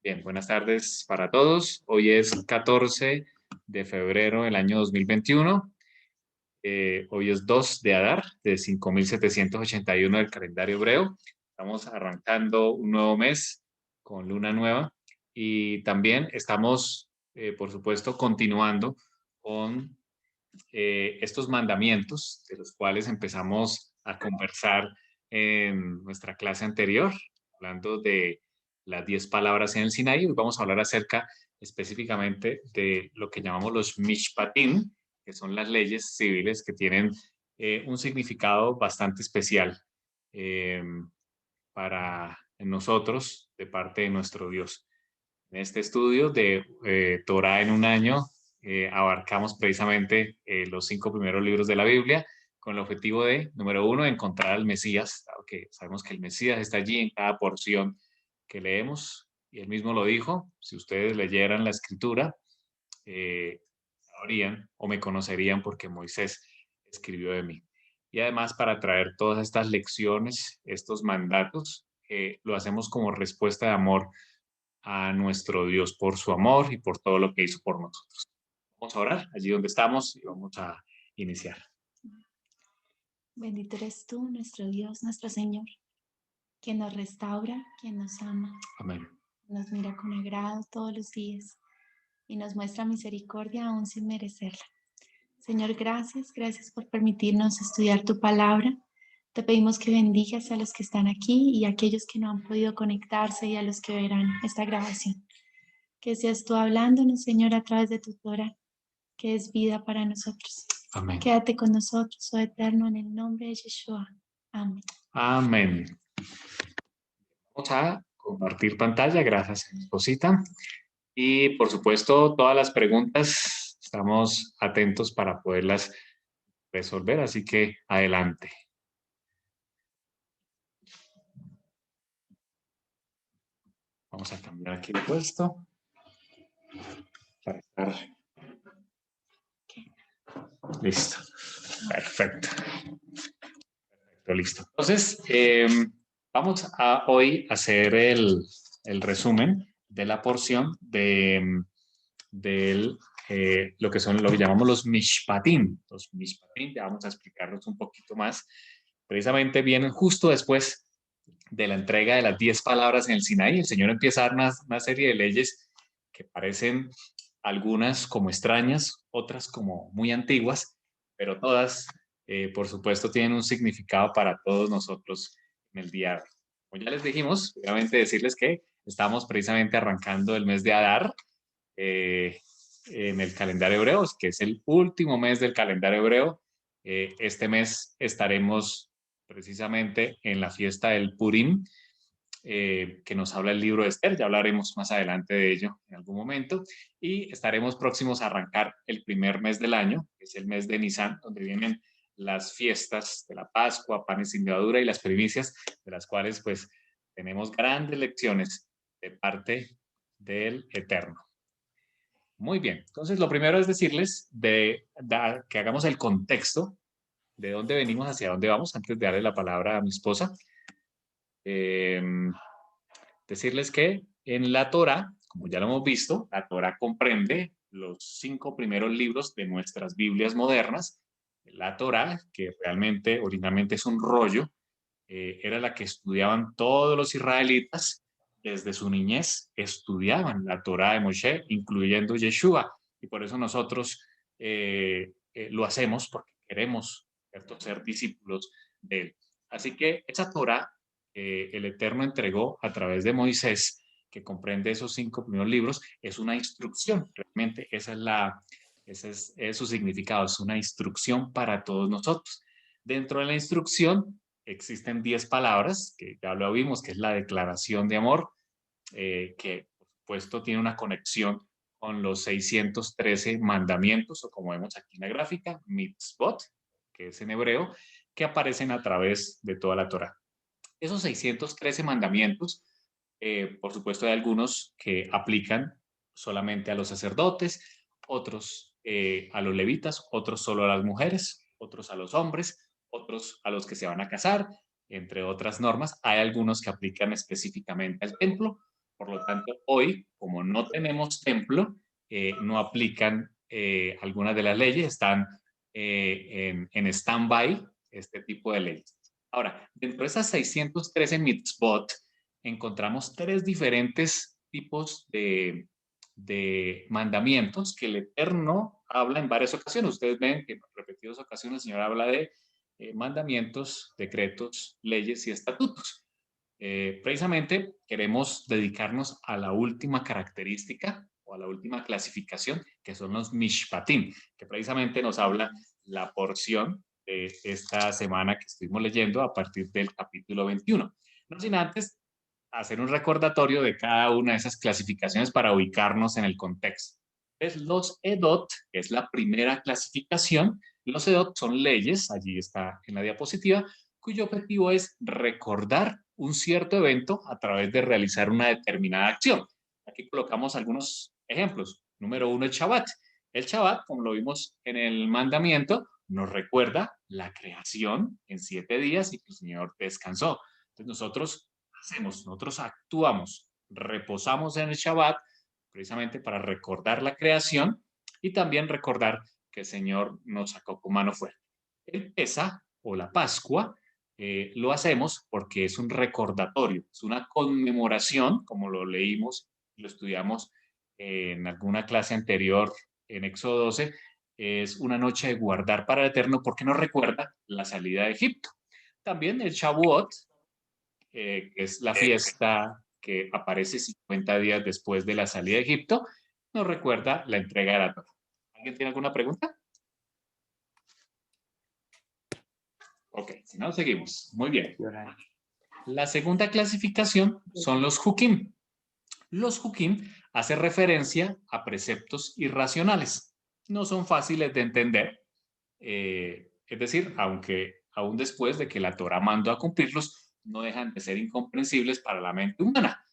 Bien, buenas tardes para todos. Hoy es 14 de febrero del año 2021. Hoy es 2 de Adar, de 5781 del calendario hebreo. Estamos arrancando un nuevo mes con luna nueva y también estamos, por supuesto, continuando con estos mandamientos de los cuales empezamos a conversar en nuestra clase anterior, hablando de las 10 palabras en el Sinaí. Hoy vamos a hablar acerca específicamente de lo que llamamos los mishpatim, que son las leyes civiles que tienen un significado bastante especial eh, para nosotros de parte de nuestro Dios. En este estudio de Torah en un año abarcamos precisamente los 5 primeros libros de la Biblia con el objetivo de, número uno, encontrar al Mesías, dado que sabemos que el Mesías está allí en cada porción que leemos, y él mismo lo dijo: si ustedes leyeran la escritura, sabrían o me conocerían porque Moisés escribió de mí. Y además, para traer todas estas lecciones, estos mandatos, lo hacemos como respuesta de amor a nuestro Dios por su amor y por todo lo que hizo por nosotros. Vamos a orar allí donde estamos y vamos a iniciar. Bendito eres tú, nuestro Dios, nuestro Señor, quien nos restaura, quien nos ama, Amén. nos mira con agrado todos los días y nos muestra misericordia aún sin merecerla. Señor, gracias por permitirnos estudiar tu palabra. Te pedimos que bendigas a los que están aquí y a aquellos que no han podido conectarse y a los que verán esta grabación. Que seas tú hablándonos, Señor, a través de tu Torah, que es vida para nosotros. Amén. Quédate con nosotros, oh Eterno, en el nombre de Yeshua. Amén. Amén. Vamos a compartir pantalla, gracias, esposita. Y por supuesto, todas las preguntas estamos atentos para poderlas resolver, así que adelante. Vamos a cambiar aquí de puesto para estar listo. Perfecto. Perfecto, listo. Entonces, vamos a hoy hacer el resumen de la porción de lo que son lo que llamamos los mishpatim. Los mishpatim, ya vamos a explicarlos un poquito más. Precisamente vienen justo después de la entrega de las 10 palabras en el Sinaí. El Señor empieza a dar una serie de leyes que parecen algunas como extrañas, otras como muy antiguas, pero todas, por supuesto, tienen un significado para todos nosotros en el día de hoy. Como ya les dijimos, obviamente decirles que estamos precisamente arrancando el mes de Adar en el calendario hebreo, que es el último mes del calendario hebreo. Este mes estaremos precisamente en la fiesta del Purim, que nos habla el libro de Esther. Ya hablaremos más adelante de ello en algún momento. Y estaremos próximos a arrancar el primer mes del año, que es el mes de Nisan, donde vienen las fiestas de la Pascua, panes sin levadura y las primicias, de las cuales pues tenemos grandes lecciones de parte del Eterno. Muy bien, entonces lo primero es decirles que hagamos el contexto de dónde venimos, hacia dónde vamos, antes de darle la palabra a mi esposa. Eh, Decirles que en la Torah, como ya lo hemos visto, la Torah comprende los 5 primeros libros de nuestras Biblias modernas. La Torah, que realmente originalmente es un rollo, era la que estudiaban todos los israelitas desde su niñez, estudiaban la Torah de Moshe, incluyendo Yeshua, y por eso nosotros lo hacemos porque queremos, ¿cierto?, ser discípulos de él. Así que esa Torah el Eterno entregó a través de Moisés, que comprende esos 5 primeros libros, es una instrucción. Realmente ese es su significado, es una instrucción para todos nosotros. Dentro de la instrucción existen 10 palabras, que ya lo vimos, que es la declaración de amor, que por supuesto tiene una conexión con los 613 mandamientos, o como vemos aquí en la gráfica, mitzvot, que es en hebreo, que aparecen a través de toda la Torah. Esos 613 mandamientos, por supuesto hay algunos que aplican solamente a los sacerdotes, otros a los levitas, otros solo a las mujeres, otros a los hombres, otros a los que se van a casar, entre otras normas. Hay algunos que aplican específicamente al templo, Por lo tanto, hoy, como no tenemos templo, no aplican algunas de las leyes, están en stand-by este tipo de leyes. Ahora, dentro de esas 613 mitzvot, encontramos 3 diferentes tipos de mandamientos que el Eterno habla en varias ocasiones. Ustedes ven que en repetidas ocasiones el Señor habla de mandamientos, decretos, leyes y estatutos. Precisamente queremos dedicarnos a la última característica o a la última clasificación, que son los mishpatim, que precisamente nos habla la porción de esta semana que estuvimos leyendo a partir del capítulo 21. No sin antes hacer un recordatorio de cada una de esas clasificaciones para ubicarnos en el contexto. Entonces, los EDOT, que es la primera clasificación, los EDOT son leyes, allí está en la diapositiva, cuyo objetivo es recordar un cierto evento a través de realizar una determinada acción. Aquí colocamos algunos ejemplos. Número 1, el Shabbat. El Shabbat, como lo vimos en el mandamiento, nos recuerda la creación en 7 días y que el Señor descansó. Entonces nosotros actuamos, reposamos en el Shabbat precisamente para recordar la creación y también recordar que el Señor nos sacó con mano fuerte. El Pesa o la Pascua lo hacemos porque es un recordatorio, es una conmemoración, como lo leímos y lo estudiamos en alguna clase anterior en Éxodo 12, es una noche de guardar para el Eterno porque nos recuerda la salida de Egipto. También el Shavuot, que es la fiesta que aparece 50 días después de la salida de Egipto, nos recuerda la entrega de la Torá. ¿Alguien tiene alguna pregunta? Ok, si no, seguimos. Muy bien. La segunda clasificación son los hukim. Los hukim hacen referencia a preceptos irracionales. No son fáciles de entender. Es decir, aunque aún después de que la Torah mandó a cumplirlos, no dejan de ser incomprensibles para la mente humana.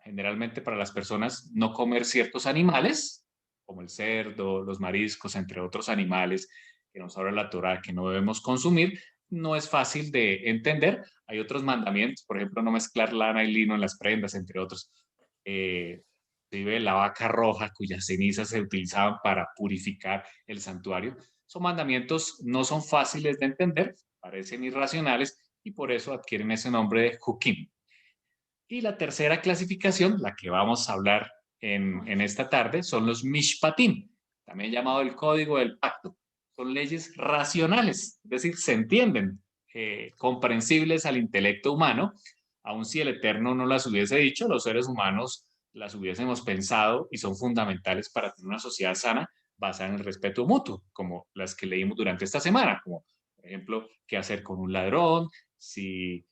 Generalmente para las personas no comer ciertos animales, como el cerdo, los mariscos, entre otros animales que nos habla la Torah que no debemos consumir, no es fácil de entender. Hay otros mandamientos, por ejemplo, no mezclar lana y lino en las prendas, entre otros. Vive la vaca roja, cuyas cenizas se utilizaban para purificar el santuario. Son mandamientos, no son fáciles de entender, parecen irracionales y por eso adquieren ese nombre de hukim. Y la tercera clasificación, la que vamos a hablar en esta tarde, son los mishpatim, también llamado el código del pacto. Son leyes racionales, es decir, se entienden, comprensibles al intelecto humano, aun si el Eterno no las hubiese dicho, los seres humanos las hubiésemos pensado y son fundamentales para tener una sociedad sana basada en el respeto mutuo, como las que leímos durante esta semana, como por ejemplo, qué hacer con un ladrón, si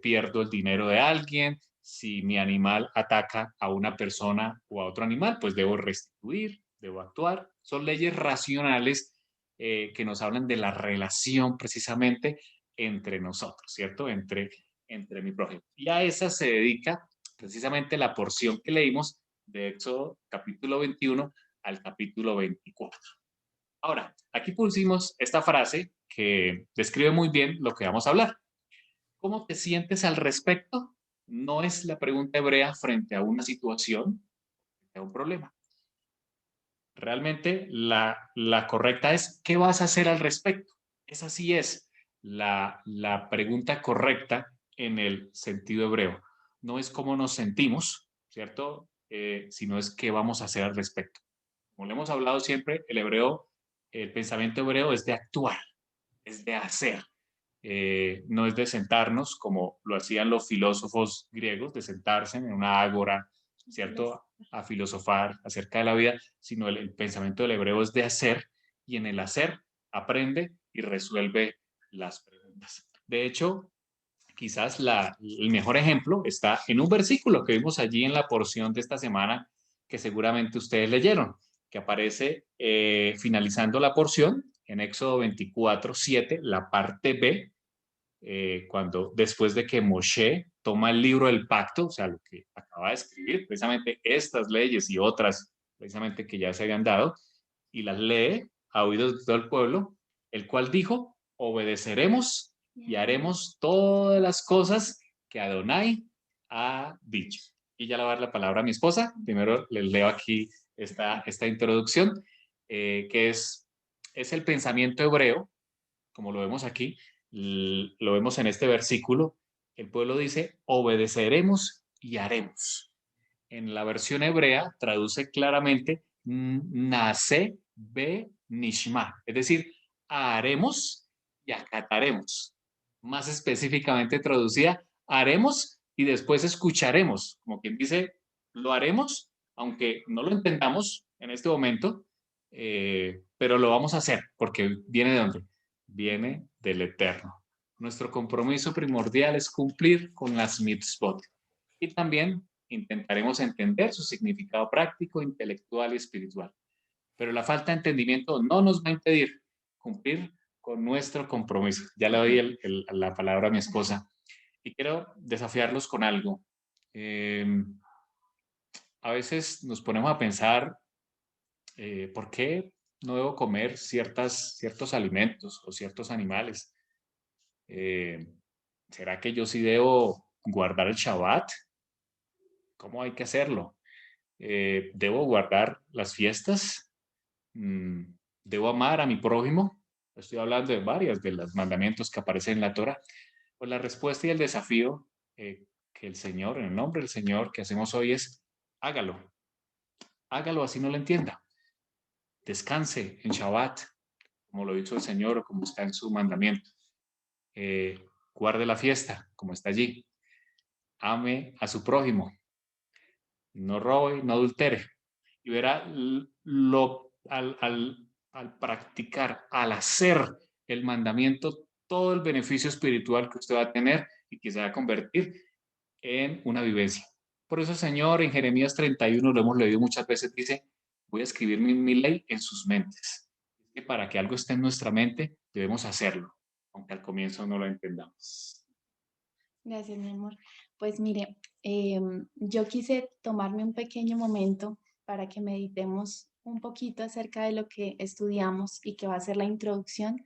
pierdo el dinero de alguien, si mi animal ataca a una persona o a otro animal, pues debo restituir, debo actuar. Son leyes racionales que nos hablan de la relación precisamente entre nosotros, ¿cierto? Entre mi prójimo. Y a esa se dedica precisamente la porción que leímos de Éxodo capítulo 21 al capítulo 24. Ahora, aquí pusimos esta frase que describe muy bien lo que vamos a hablar. ¿Cómo te sientes al respecto? No es la pregunta hebrea frente a una situación, a un problema. Realmente la correcta es, ¿qué vas a hacer al respecto? Esa sí es la pregunta correcta en el sentido hebreo. No es cómo nos sentimos, ¿cierto? Sino es qué vamos a hacer al respecto. Como le hemos hablado siempre, el pensamiento hebreo es de actuar, es de hacer. No es de sentarnos como lo hacían los filósofos griegos, de sentarse en una ágora, ¿cierto? A filosofar acerca de la vida, sino el pensamiento del hebreo es de hacer y en el hacer aprende y resuelve las preguntas. De hecho, quizás el mejor ejemplo está en un versículo que vimos allí en la porción de esta semana que seguramente ustedes leyeron, que aparece finalizando la porción en Éxodo 24:7, la parte B, cuando después de que Moshe toma el libro del pacto, o sea, lo que acaba de escribir, precisamente estas leyes y otras, precisamente que ya se habían dado, y las lee a oídos de todo el pueblo, el cual dijo, obedeceremos y haremos todas las cosas que Adonai ha dicho. Y ya le voy a dar la palabra a mi esposa. Primero les leo aquí esta introducción, que es el pensamiento hebreo, como lo vemos aquí, lo vemos en este versículo. El pueblo dice, obedeceremos y haremos. En la versión hebrea traduce claramente nace be nishma, es decir, haremos y acataremos. Más específicamente traducida, haremos y después escucharemos, como quien dice, lo haremos, aunque no lo entendamos en este momento, pero lo vamos a hacer, porque viene de dónde? Viene del Eterno. Nuestro compromiso primordial es cumplir con las mitzvot y también intentaremos entender su significado práctico, intelectual y espiritual. Pero la falta de entendimiento no nos va a impedir cumplir con nuestro compromiso. Ya le doy la palabra a mi esposa y quiero desafiarlos con algo. A veces nos ponemos a pensar, ¿por qué no debo comer ciertos alimentos o ciertos animales? Eh, ¿Será que yo sí debo guardar el Shabbat? ¿Cómo hay que hacerlo? ¿Debo guardar las fiestas? ¿Debo amar a mi prójimo? Estoy hablando de varias de los mandamientos que aparecen en la Torah. Pues la respuesta y el desafío que el Señor, en el nombre del Señor, que hacemos hoy es, hágalo. Hágalo así no lo entienda. Descanse en Shabbat, como lo hizo el Señor o como está en su mandamiento. Guarde la fiesta, como está allí. Ame a su prójimo. No robe, no adultere. Y verá al practicar, al hacer el mandamiento, todo el beneficio espiritual que usted va a tener y que se va a convertir en una vivencia. Por eso el Señor en Jeremías 31, lo hemos leído muchas veces, dice, voy a escribir mi ley en sus mentes. Que para que algo esté en nuestra mente, debemos hacerlo, aunque al comienzo no lo entendamos. Gracias, mi amor. Pues mire, yo quise tomarme un pequeño momento para que meditemos un poquito acerca de lo que estudiamos y que va a ser la introducción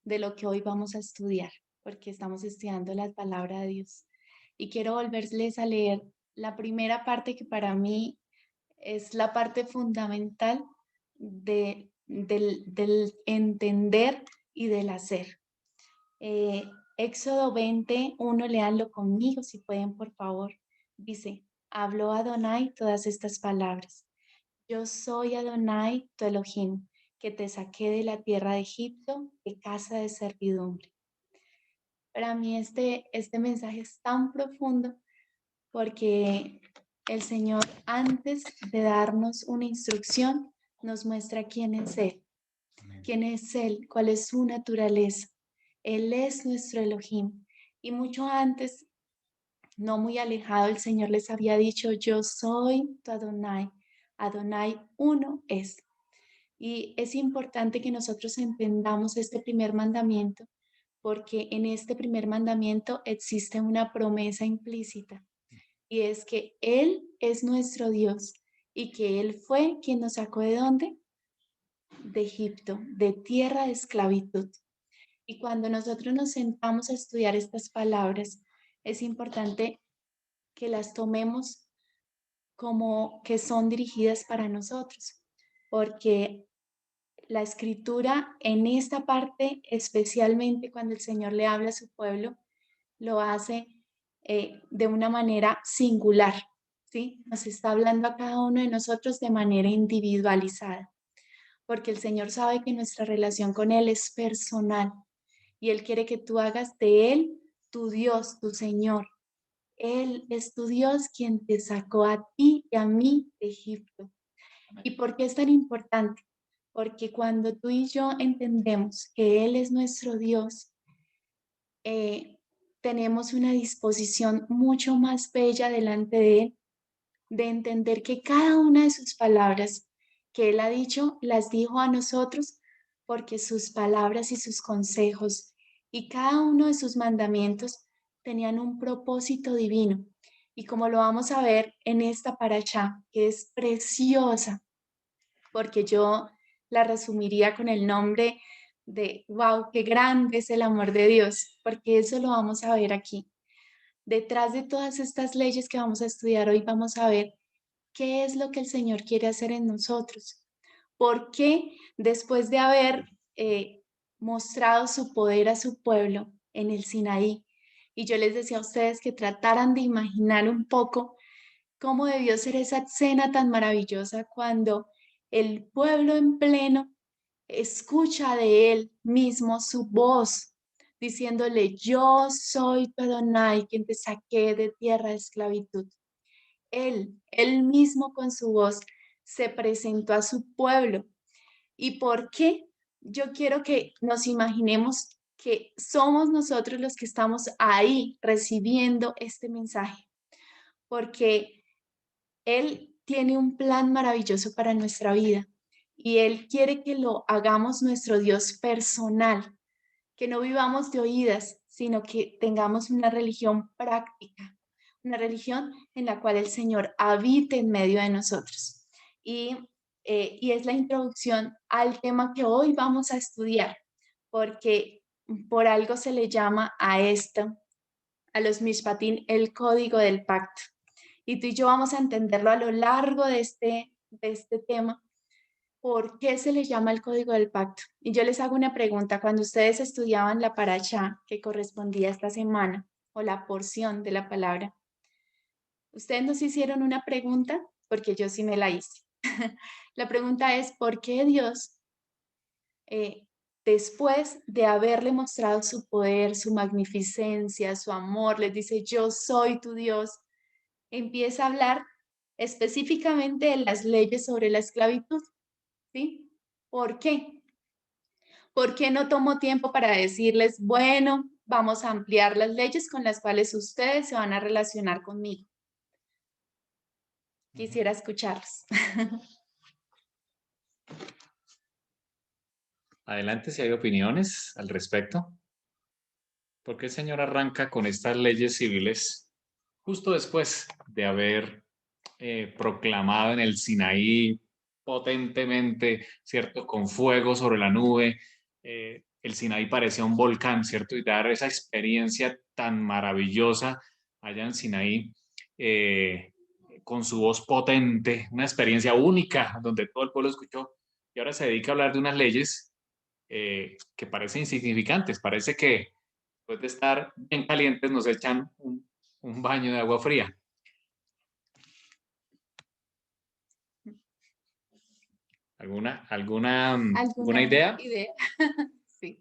de lo que hoy vamos a estudiar, porque estamos estudiando la palabra de Dios. Y quiero volverles a leer la primera parte que para mí es la parte fundamental del entender y del hacer. Eh, Éxodo 21, léanlo conmigo si pueden, por favor. Dice, habló Adonai todas estas palabras. Yo soy Adonai, tu Elohim, que te saqué de la tierra de Egipto, de casa de servidumbre. Para mí este mensaje es tan profundo porque el Señor, antes de darnos una instrucción, nos muestra quién es Él. ¿Quién es Él? ¿Cuál es su naturaleza? Él es nuestro Elohim. Y mucho antes, no muy alejado, el Señor les había dicho, yo soy tu Adonai. Adonai uno es. Y es importante que nosotros entendamos este primer mandamiento, porque en este primer mandamiento existe una promesa implícita, y es que Él es nuestro Dios y que Él fue quien nos sacó ¿de dónde? De Egipto, de tierra de esclavitud. Y cuando nosotros nos sentamos a estudiar estas palabras, es importante que las tomemos como que son dirigidas para nosotros, porque la escritura en esta parte, especialmente cuando el Señor le habla a su pueblo, lo hace de una manera singular, ¿sí? Nos está hablando a cada uno de nosotros de manera individualizada, porque el Señor sabe que nuestra relación con Él es personal y Él quiere que tú hagas de Él tu Dios, tu Señor. Él es tu Dios quien te sacó a ti y a mí de Egipto. ¿Y por qué es tan importante? Porque cuando tú y yo entendemos que Él es nuestro Dios, tenemos una disposición mucho más bella delante de Él, de entender que cada una de sus palabras que Él ha dicho, las dijo a nosotros, porque sus palabras y sus consejos y cada uno de sus mandamientos tenían un propósito divino. Y como lo vamos a ver en esta parashá, que es preciosa, porque yo la resumiría con el nombre de, wow, qué grande es el amor de Dios, porque eso lo vamos a ver aquí. detrás de todas estas leyes que vamos a estudiar hoy, vamos a ver qué es lo que el Señor quiere hacer en nosotros. ¿Por qué después de haber mostrado su poder a su pueblo en el Sinaí? Y yo les decía a ustedes que trataran de imaginar un poco cómo debió ser esa escena tan maravillosa cuando el pueblo en pleno escucha de él mismo su voz, diciéndole, yo soy tu Adonai, quien te saqué de tierra de esclavitud. Él mismo con su voz se presentó a su pueblo. ¿Y por qué? Yo quiero que nos imaginemos que somos nosotros los que estamos ahí recibiendo este mensaje, porque Él tiene un plan maravilloso para nuestra vida y Él quiere que lo hagamos nuestro Dios personal, que no vivamos de oídas, sino que tengamos una religión práctica, una religión en la cual el Señor habite en medio de nosotros. Y, y es la introducción al tema que hoy vamos a estudiar, porque por algo se le llama a esto, a los Mishpatim, el código del pacto. Y tú y yo vamos a entenderlo a lo largo de este tema, por qué se le llama el código del pacto. Y yo les hago una pregunta, cuando ustedes estudiaban la parashá que correspondía esta semana, o la porción de la palabra, ¿ustedes nos hicieron una pregunta? Porque yo sí me la hice. La pregunta es, ¿por qué Dios, eh, después de haberle mostrado su poder, su magnificencia, su amor, les dice, yo soy tu Dios, empieza a hablar específicamente de las leyes sobre la esclavitud? ¿Sí? ¿Por qué? ¿Por qué no tomo tiempo para decirles, bueno, vamos a ampliar las leyes con las cuales ustedes se van a relacionar conmigo? Quisiera escucharlos. Adelante si hay opiniones al respecto. ¿Por qué el Señor arranca con estas leyes civiles justo después de haber proclamado en el Sinaí potentemente, ¿cierto? Con fuego sobre la nube. El Sinaí parecía un volcán, ¿cierto? Y dar esa experiencia tan maravillosa allá en Sinaí, con su voz potente, una experiencia única, donde todo el pueblo escuchó. Y ahora se dedica a hablar de unas leyes que parecen insignificantes. Parece que después de estar bien calientes nos echan un baño de agua fría. ¿Alguna idea? idea? Sí.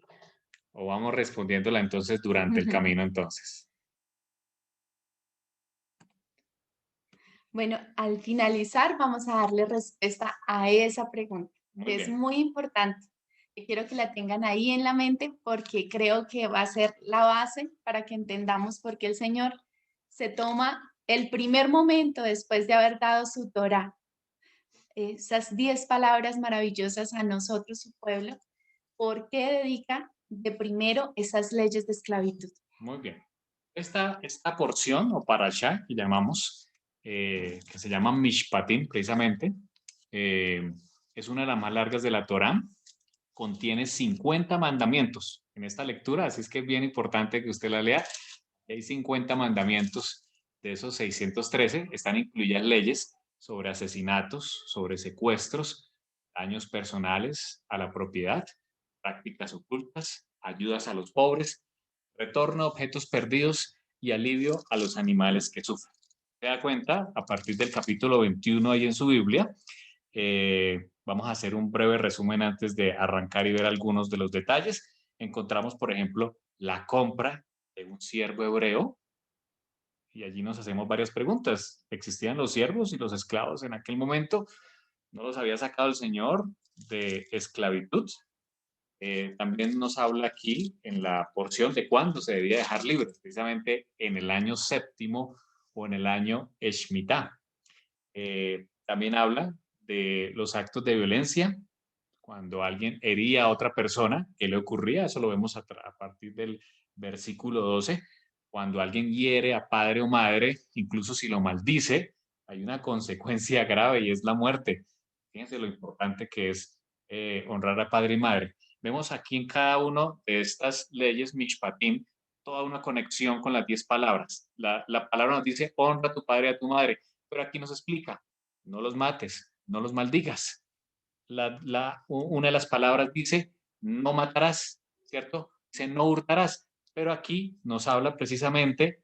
¿O vamos respondiéndola entonces durante el camino entonces? Bueno, al finalizar vamos a darle respuesta a esa pregunta, Muy que es bien. muy importante. Y quiero que la tengan ahí en la mente porque creo que va a ser la base para que entendamos por qué el Señor se toma el primer momento después de haber dado su Torah, esas 10 palabras maravillosas a nosotros, su pueblo, por qué dedica de primero esas leyes de esclavitud. Muy bien. Esta porción o parashá que llamamos, que se llama Mishpatim precisamente, es una de las más largas de la Torá. Contiene 50 mandamientos en esta lectura, así es que es bien importante que usted la lea. Hay 50 mandamientos, de esos 613 están incluidas leyes sobre asesinatos, sobre secuestros, daños personales a la propiedad, prácticas ocultas, ayudas a los pobres, retorno a objetos perdidos y alivio a los animales que sufren. Se da cuenta, a partir del capítulo 21 ahí en su Biblia, vamos a hacer un breve resumen antes de arrancar y ver algunos de los detalles. Encontramos, por ejemplo, la compra de un siervo hebreo y allí nos hacemos varias preguntas. ¿Existían los siervos y los esclavos en aquel momento? ¿No los había sacado el Señor de esclavitud? También nos habla aquí en la porción de cuándo se debía dejar libre, precisamente en el año séptimo o en el año Shemitah. También habla de los actos de violencia, cuando alguien hería a otra persona, ¿qué le ocurría? Eso lo vemos a partir del versículo 12. Cuando alguien hiere a padre o madre, incluso si lo maldice, hay una consecuencia grave y es la muerte. Fíjense lo importante que es honrar a padre y madre. Vemos aquí en cada uno de estas leyes Mishpatim toda una conexión con las 10 palabras. La palabra nos dice, honra a tu padre y a tu madre, pero aquí nos explica, no los mates, no los maldigas. Una de las palabras dice, no matarás, ¿cierto? Dice, no hurtarás, pero aquí nos habla precisamente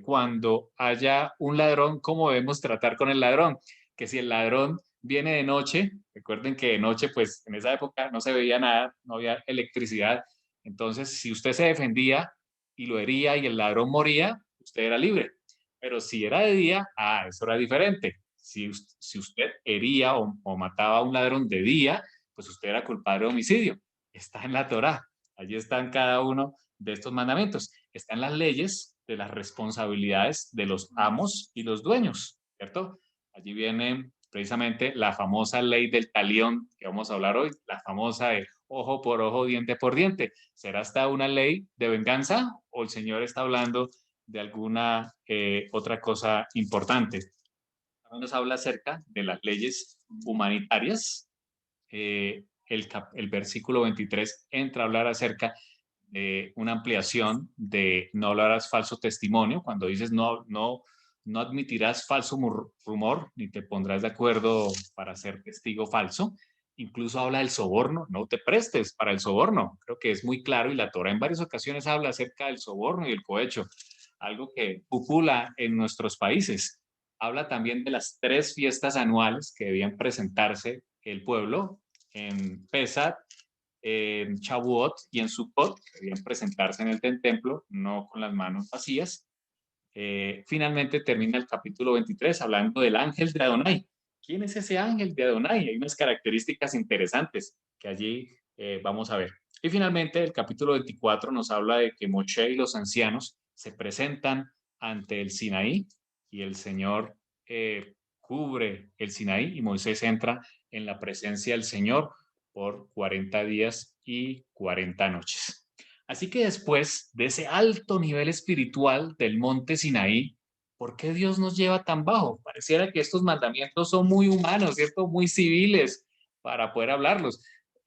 cuando haya un ladrón, cómo debemos tratar con el ladrón, que si el ladrón viene de noche, recuerden que de noche, pues en esa época no se veía nada, no había electricidad, entonces si usted se defendía y lo hería y el ladrón moría, usted era libre, pero si era de día, eso era diferente. Si usted hería o mataba a un ladrón de día, pues usted era culpable de homicidio. Está en la Torá. Allí están cada uno de estos mandamientos. Están las leyes de las responsabilidades de los amos y los dueños, ¿cierto? Allí viene precisamente la famosa ley del talión que vamos a hablar hoy, la famosa de ojo por ojo, diente por diente. ¿Será esta una ley de venganza o el Señor está hablando de alguna otra cosa importante? También nos habla acerca de las leyes humanitarias. El versículo 23 entra a hablar acerca de una ampliación de no hablarás falso testimonio, cuando dices no admitirás falso rumor, ni te pondrás de acuerdo para ser testigo falso. Incluso habla del soborno, no te prestes para el soborno. Creo que es muy claro y la Torá en varias ocasiones habla acerca del soborno y el cohecho, algo que popula en nuestros países. Habla también de las 3 fiestas anuales que debían presentarse el pueblo en Pesach, en Shavuot y en Sukkot, que debían presentarse en el templo, no con las manos vacías. Finalmente termina el capítulo 23 hablando del ángel de Adonai. ¿Quién es ese ángel de Adonai? Hay unas características interesantes que allí vamos a ver. Y finalmente el capítulo 24 nos habla de que Moshe y los ancianos se presentan ante el Sinaí y el Señor cubre el Sinaí y Moisés entra en la presencia del Señor por 40 días y 40 noches. Así que después de ese alto nivel espiritual del monte Sinaí, ¿por qué Dios nos lleva tan bajo? Pareciera que estos mandamientos son muy humanos, ¿cierto? Muy civiles para poder hablarlos.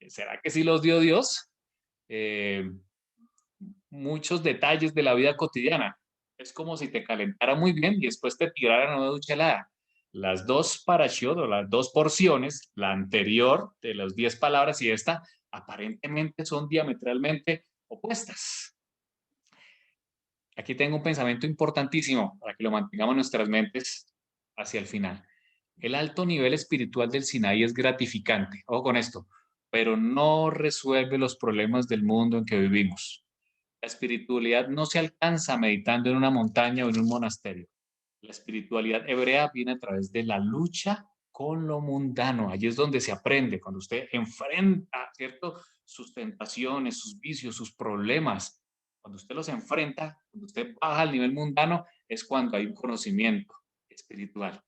¿Será que sí los dio Dios? Muchos detalles de la vida cotidiana. Es como si te calentara muy bien y después te tiraran una ducha helada. Las 2 parashiot o las 2 porciones, la anterior de las 10 palabras y esta, aparentemente son diametralmente opuestas. Aquí tengo un pensamiento importantísimo para que lo mantengamos en nuestras mentes hacia el final. El alto nivel espiritual del Sinaí es gratificante, ojo con esto, pero no resuelve los problemas del mundo en que vivimos. La espiritualidad no se alcanza meditando en una montaña o en un monasterio. La espiritualidad hebrea viene a través de la lucha con lo mundano. Allí es donde se aprende, cuando usted enfrenta, ¿cierto? Sus tentaciones, sus vicios, sus problemas. Cuando usted los enfrenta, cuando usted baja al nivel mundano, es cuando hay un conocimiento espiritual,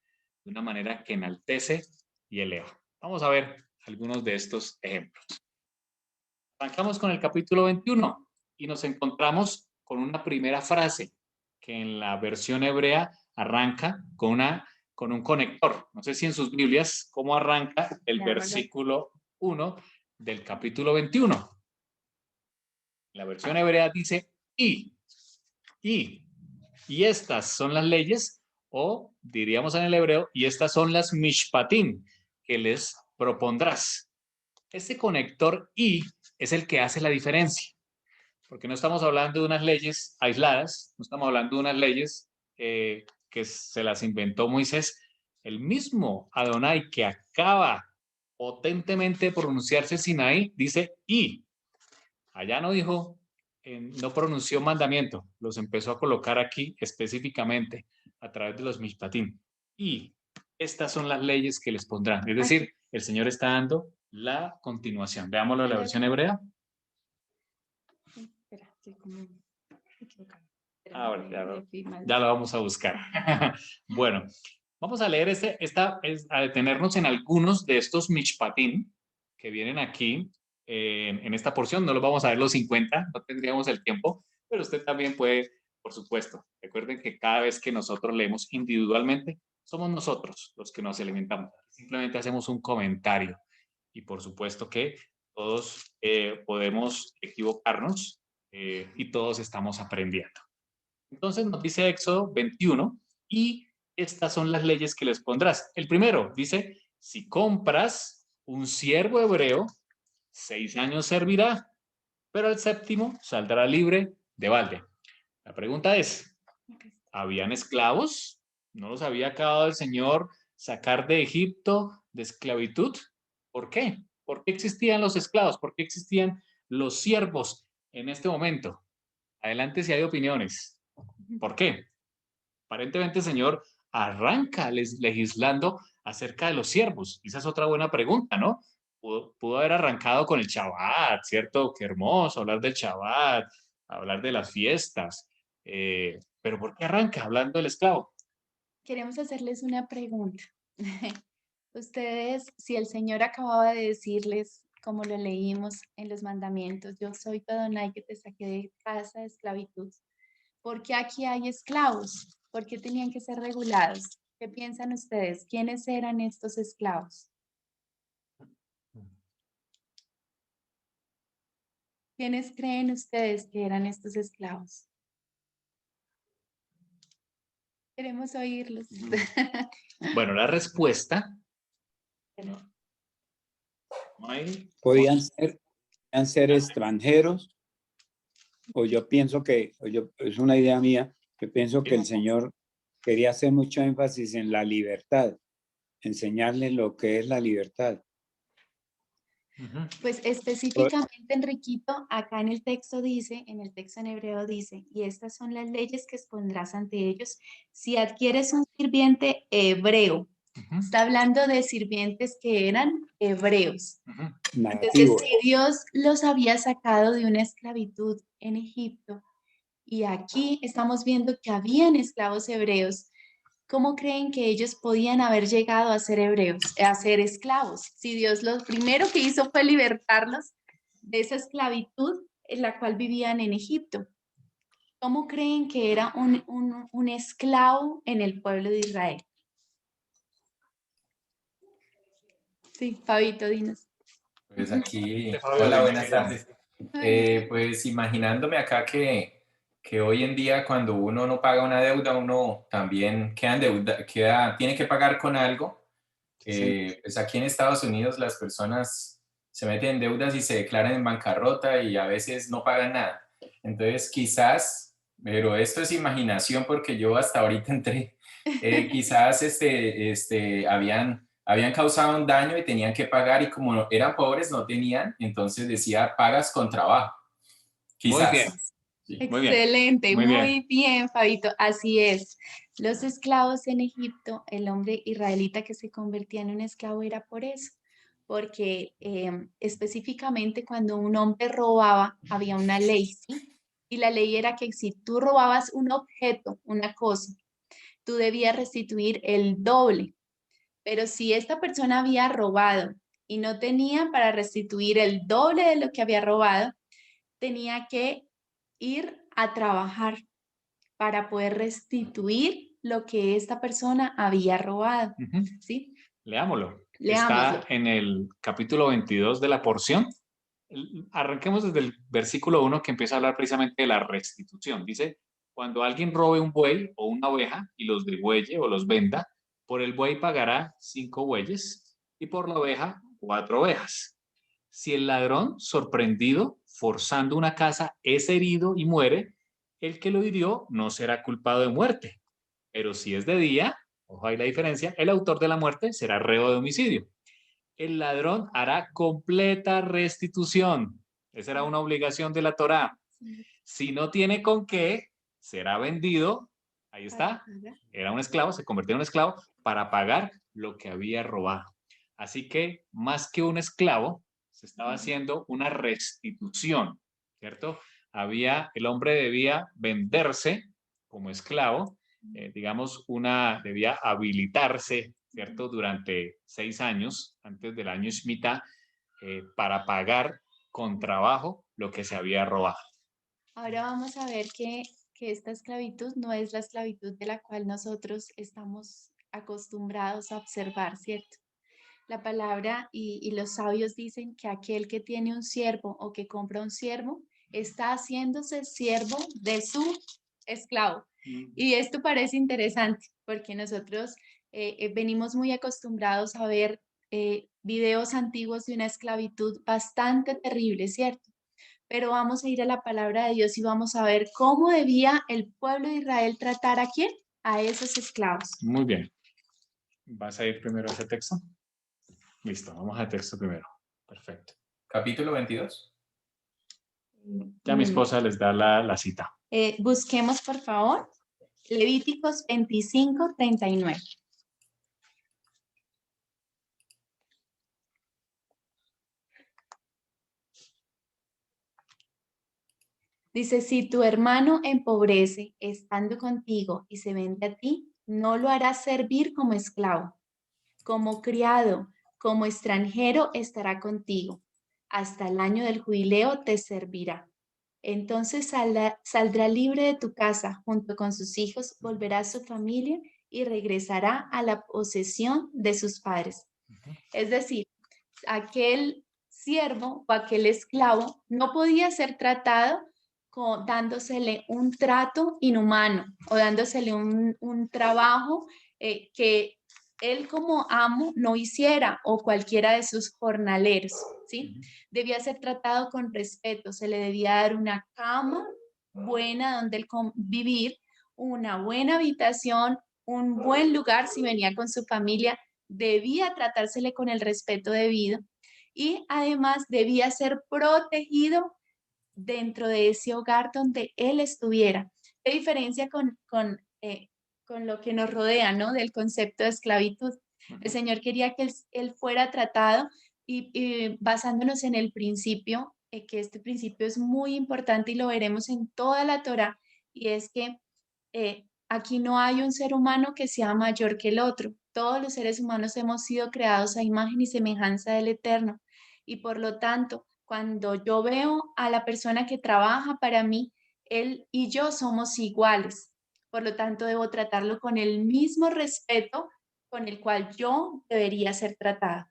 de una manera que enaltece y eleva. Vamos a ver algunos de estos ejemplos. Arrancamos con el capítulo 21 y nos encontramos con una primera frase que en la versión hebrea arranca con un conector. No sé si en sus Biblias, ¿cómo arranca el versículo 1 del capítulo 21? La versión hebrea dice y estas son las leyes, o diríamos en el hebreo, y estas son las mishpatim que les propondrás. Este conector y es el que hace la diferencia, porque no estamos hablando de unas leyes aisladas, no estamos hablando de unas leyes que se las inventó Moisés. El mismo Adonai que acaba potentemente de pronunciarse Sinaí dice y. Allá no dijo, no pronunció mandamiento, los empezó a colocar aquí específicamente a través de los mishpatim. Y estas son las leyes que les pondrán. Es decir, el Señor está dando la continuación. Veámoslo en la versión hebrea. Ahora, ya lo vamos a buscar. Bueno, vamos a leer a detenernos en algunos de estos mishpatim que vienen aquí en esta porción. No los vamos a ver los 50, no tendríamos el tiempo, pero usted también puede, por supuesto. Recuerden que cada vez que nosotros leemos individualmente, somos nosotros los que nos alimentamos. Simplemente hacemos un comentario y por supuesto que todos podemos equivocarnos y todos estamos aprendiendo. Entonces nos dice Éxodo 21 y estas son las leyes que les pondrás. El primero dice, si compras un siervo hebreo, 6 años servirá, pero al séptimo saldrá libre de balde. La pregunta es, ¿habían esclavos? ¿No los había acabado el Señor sacar de Egipto de esclavitud? ¿Por qué? ¿Por qué existían los esclavos? ¿Por qué existían los siervos en este momento? Adelante si hay opiniones. ¿Por qué? Aparentemente el Señor arranca legislando acerca de los siervos. Esa es otra buena pregunta, ¿no? Pudo haber arrancado con el Shabbat, ¿cierto? Qué hermoso hablar del Shabbat, hablar de las fiestas. Pero ¿por qué arranca hablando del esclavo? Queremos hacerles una pregunta. Ustedes, si el Señor acababa de decirles, como lo leímos en los mandamientos, yo soy tu Adonai que te saqué de casa de esclavitud, ¿por qué aquí hay esclavos? ¿Por qué tenían que ser regulados? ¿Qué piensan ustedes? ¿Quiénes eran estos esclavos? ¿Quiénes creen ustedes que eran estos esclavos? Queremos oírlos. Bueno, la respuesta... Podían ser extranjeros, o yo pienso que, es una idea mía, que pienso que el Señor quería hacer mucho énfasis en la libertad, enseñarles lo que es la libertad. Pues específicamente, Enriquito, acá en el texto dice, en el texto en hebreo dice, y estas son las leyes que expondrás ante ellos si adquieres un sirviente hebreo. Está hablando de sirvientes que eran hebreos. Entonces, si Dios los había sacado de una esclavitud en Egipto y aquí estamos viendo que habían esclavos hebreos, ¿cómo creen que ellos podían haber llegado a ser hebreos, a ser esclavos? Si Dios lo primero que hizo fue libertarlos de esa esclavitud en la cual vivían en Egipto. ¿Cómo creen que era un esclavo en el pueblo de Israel? Sí, Fabito, dinos. Pues aquí, hola, buenas tardes. Pues imaginándome acá que hoy en día cuando uno no paga una deuda, uno también tiene que pagar con algo. Pues aquí en Estados Unidos las personas se meten en deudas y se declaran en bancarrota y a veces no pagan nada. Entonces quizás, pero esto es imaginación porque yo hasta ahorita entré, quizás habían causado un daño y tenían que pagar y como eran pobres no tenían, entonces decía pagas con trabajo. Quizás. Muy bien. Sí. Excelente, Muy bien. muy bien, Fabito. Así es. Los esclavos en Egipto, el hombre israelita que se convertía en un esclavo era por eso, porque específicamente cuando un hombre robaba había una ley, ¿sí? Y la ley era que si tú robabas un objeto, una cosa, tú debías restituir el doble. Pero si esta persona había robado y no tenía para restituir el doble de lo que había robado, tenía que ir a trabajar para poder restituir lo que esta persona había robado. ¿Sí? Leámoslo. Leámoslo. Está en el capítulo 22 de la porción. Arranquemos desde el versículo 1 que empieza a hablar precisamente de la restitución. Dice, cuando alguien robe un buey o una oveja y los degüelle o los venda, por el buey pagará 5 bueyes y por la oveja 4 ovejas. Si el ladrón, sorprendido, forzando una casa, es herido y muere, el que lo hirió no será culpado de muerte. Pero si es de día, ojo ahí la diferencia, el autor de la muerte será reo de homicidio. El ladrón hará completa restitución. Esa era una obligación de la Torá. Si no tiene con qué, será vendido. Ahí está. Era un esclavo, se convirtió en un esclavo para pagar lo que había robado. Así que más que un esclavo, se estaba haciendo una restitución, ¿cierto? El hombre debía venderse como esclavo, digamos, debía habilitarse, ¿cierto? Durante 6 años, antes del año Shemitah, para pagar con trabajo lo que se había robado. Ahora vamos a ver que esta esclavitud no es la esclavitud de la cual nosotros estamos acostumbrados a observar, ¿cierto? La palabra y los sabios dicen que aquel que tiene un siervo o que compra un siervo está haciéndose siervo de su esclavo. Y esto parece interesante porque nosotros venimos muy acostumbrados a ver videos antiguos de una esclavitud bastante terrible, ¿cierto? Pero vamos a ir a la palabra de Dios y vamos a ver cómo debía el pueblo de Israel tratar ¿a quién? A esos esclavos. Muy bien. ¿Vas a ir primero a ese texto? Listo, vamos al texto primero. Perfecto. Capítulo 22. Ya mi esposa les da la cita. Busquemos, por favor, Levíticos 25, 39. Dice, si tu hermano empobrece estando contigo y se vende a ti, no lo harás servir como esclavo. Como criado, como extranjero estará contigo. Hasta el año del jubileo te servirá. Entonces saldrá libre de tu casa, junto con sus hijos, volverá a su familia y regresará a la posesión de sus padres. Es decir, aquel siervo o aquel esclavo no podía ser tratado dándosele un trato inhumano o dándosele un trabajo que él como amo no hiciera o cualquiera de sus jornaleros, ¿sí? Debía ser tratado con respeto, se le debía dar una cama buena donde él vivir, una buena habitación, un buen lugar si venía con su familia, debía tratársele con el respeto debido y además debía ser protegido dentro de ese hogar donde él estuviera. ¿Qué diferencia con lo que nos rodea, ¿no? Del concepto de esclavitud? El Señor quería que él fuera tratado y basándonos en el principio, que este principio es muy importante y lo veremos en toda la Torá, y es que aquí no hay un ser humano que sea mayor que el otro. Todos los seres humanos hemos sido creados a imagen y semejanza del Eterno. Y por lo tanto, cuando yo veo a la persona que trabaja para mí, él y yo somos iguales. Por lo tanto, debo tratarlo con el mismo respeto con el cual yo debería ser tratada.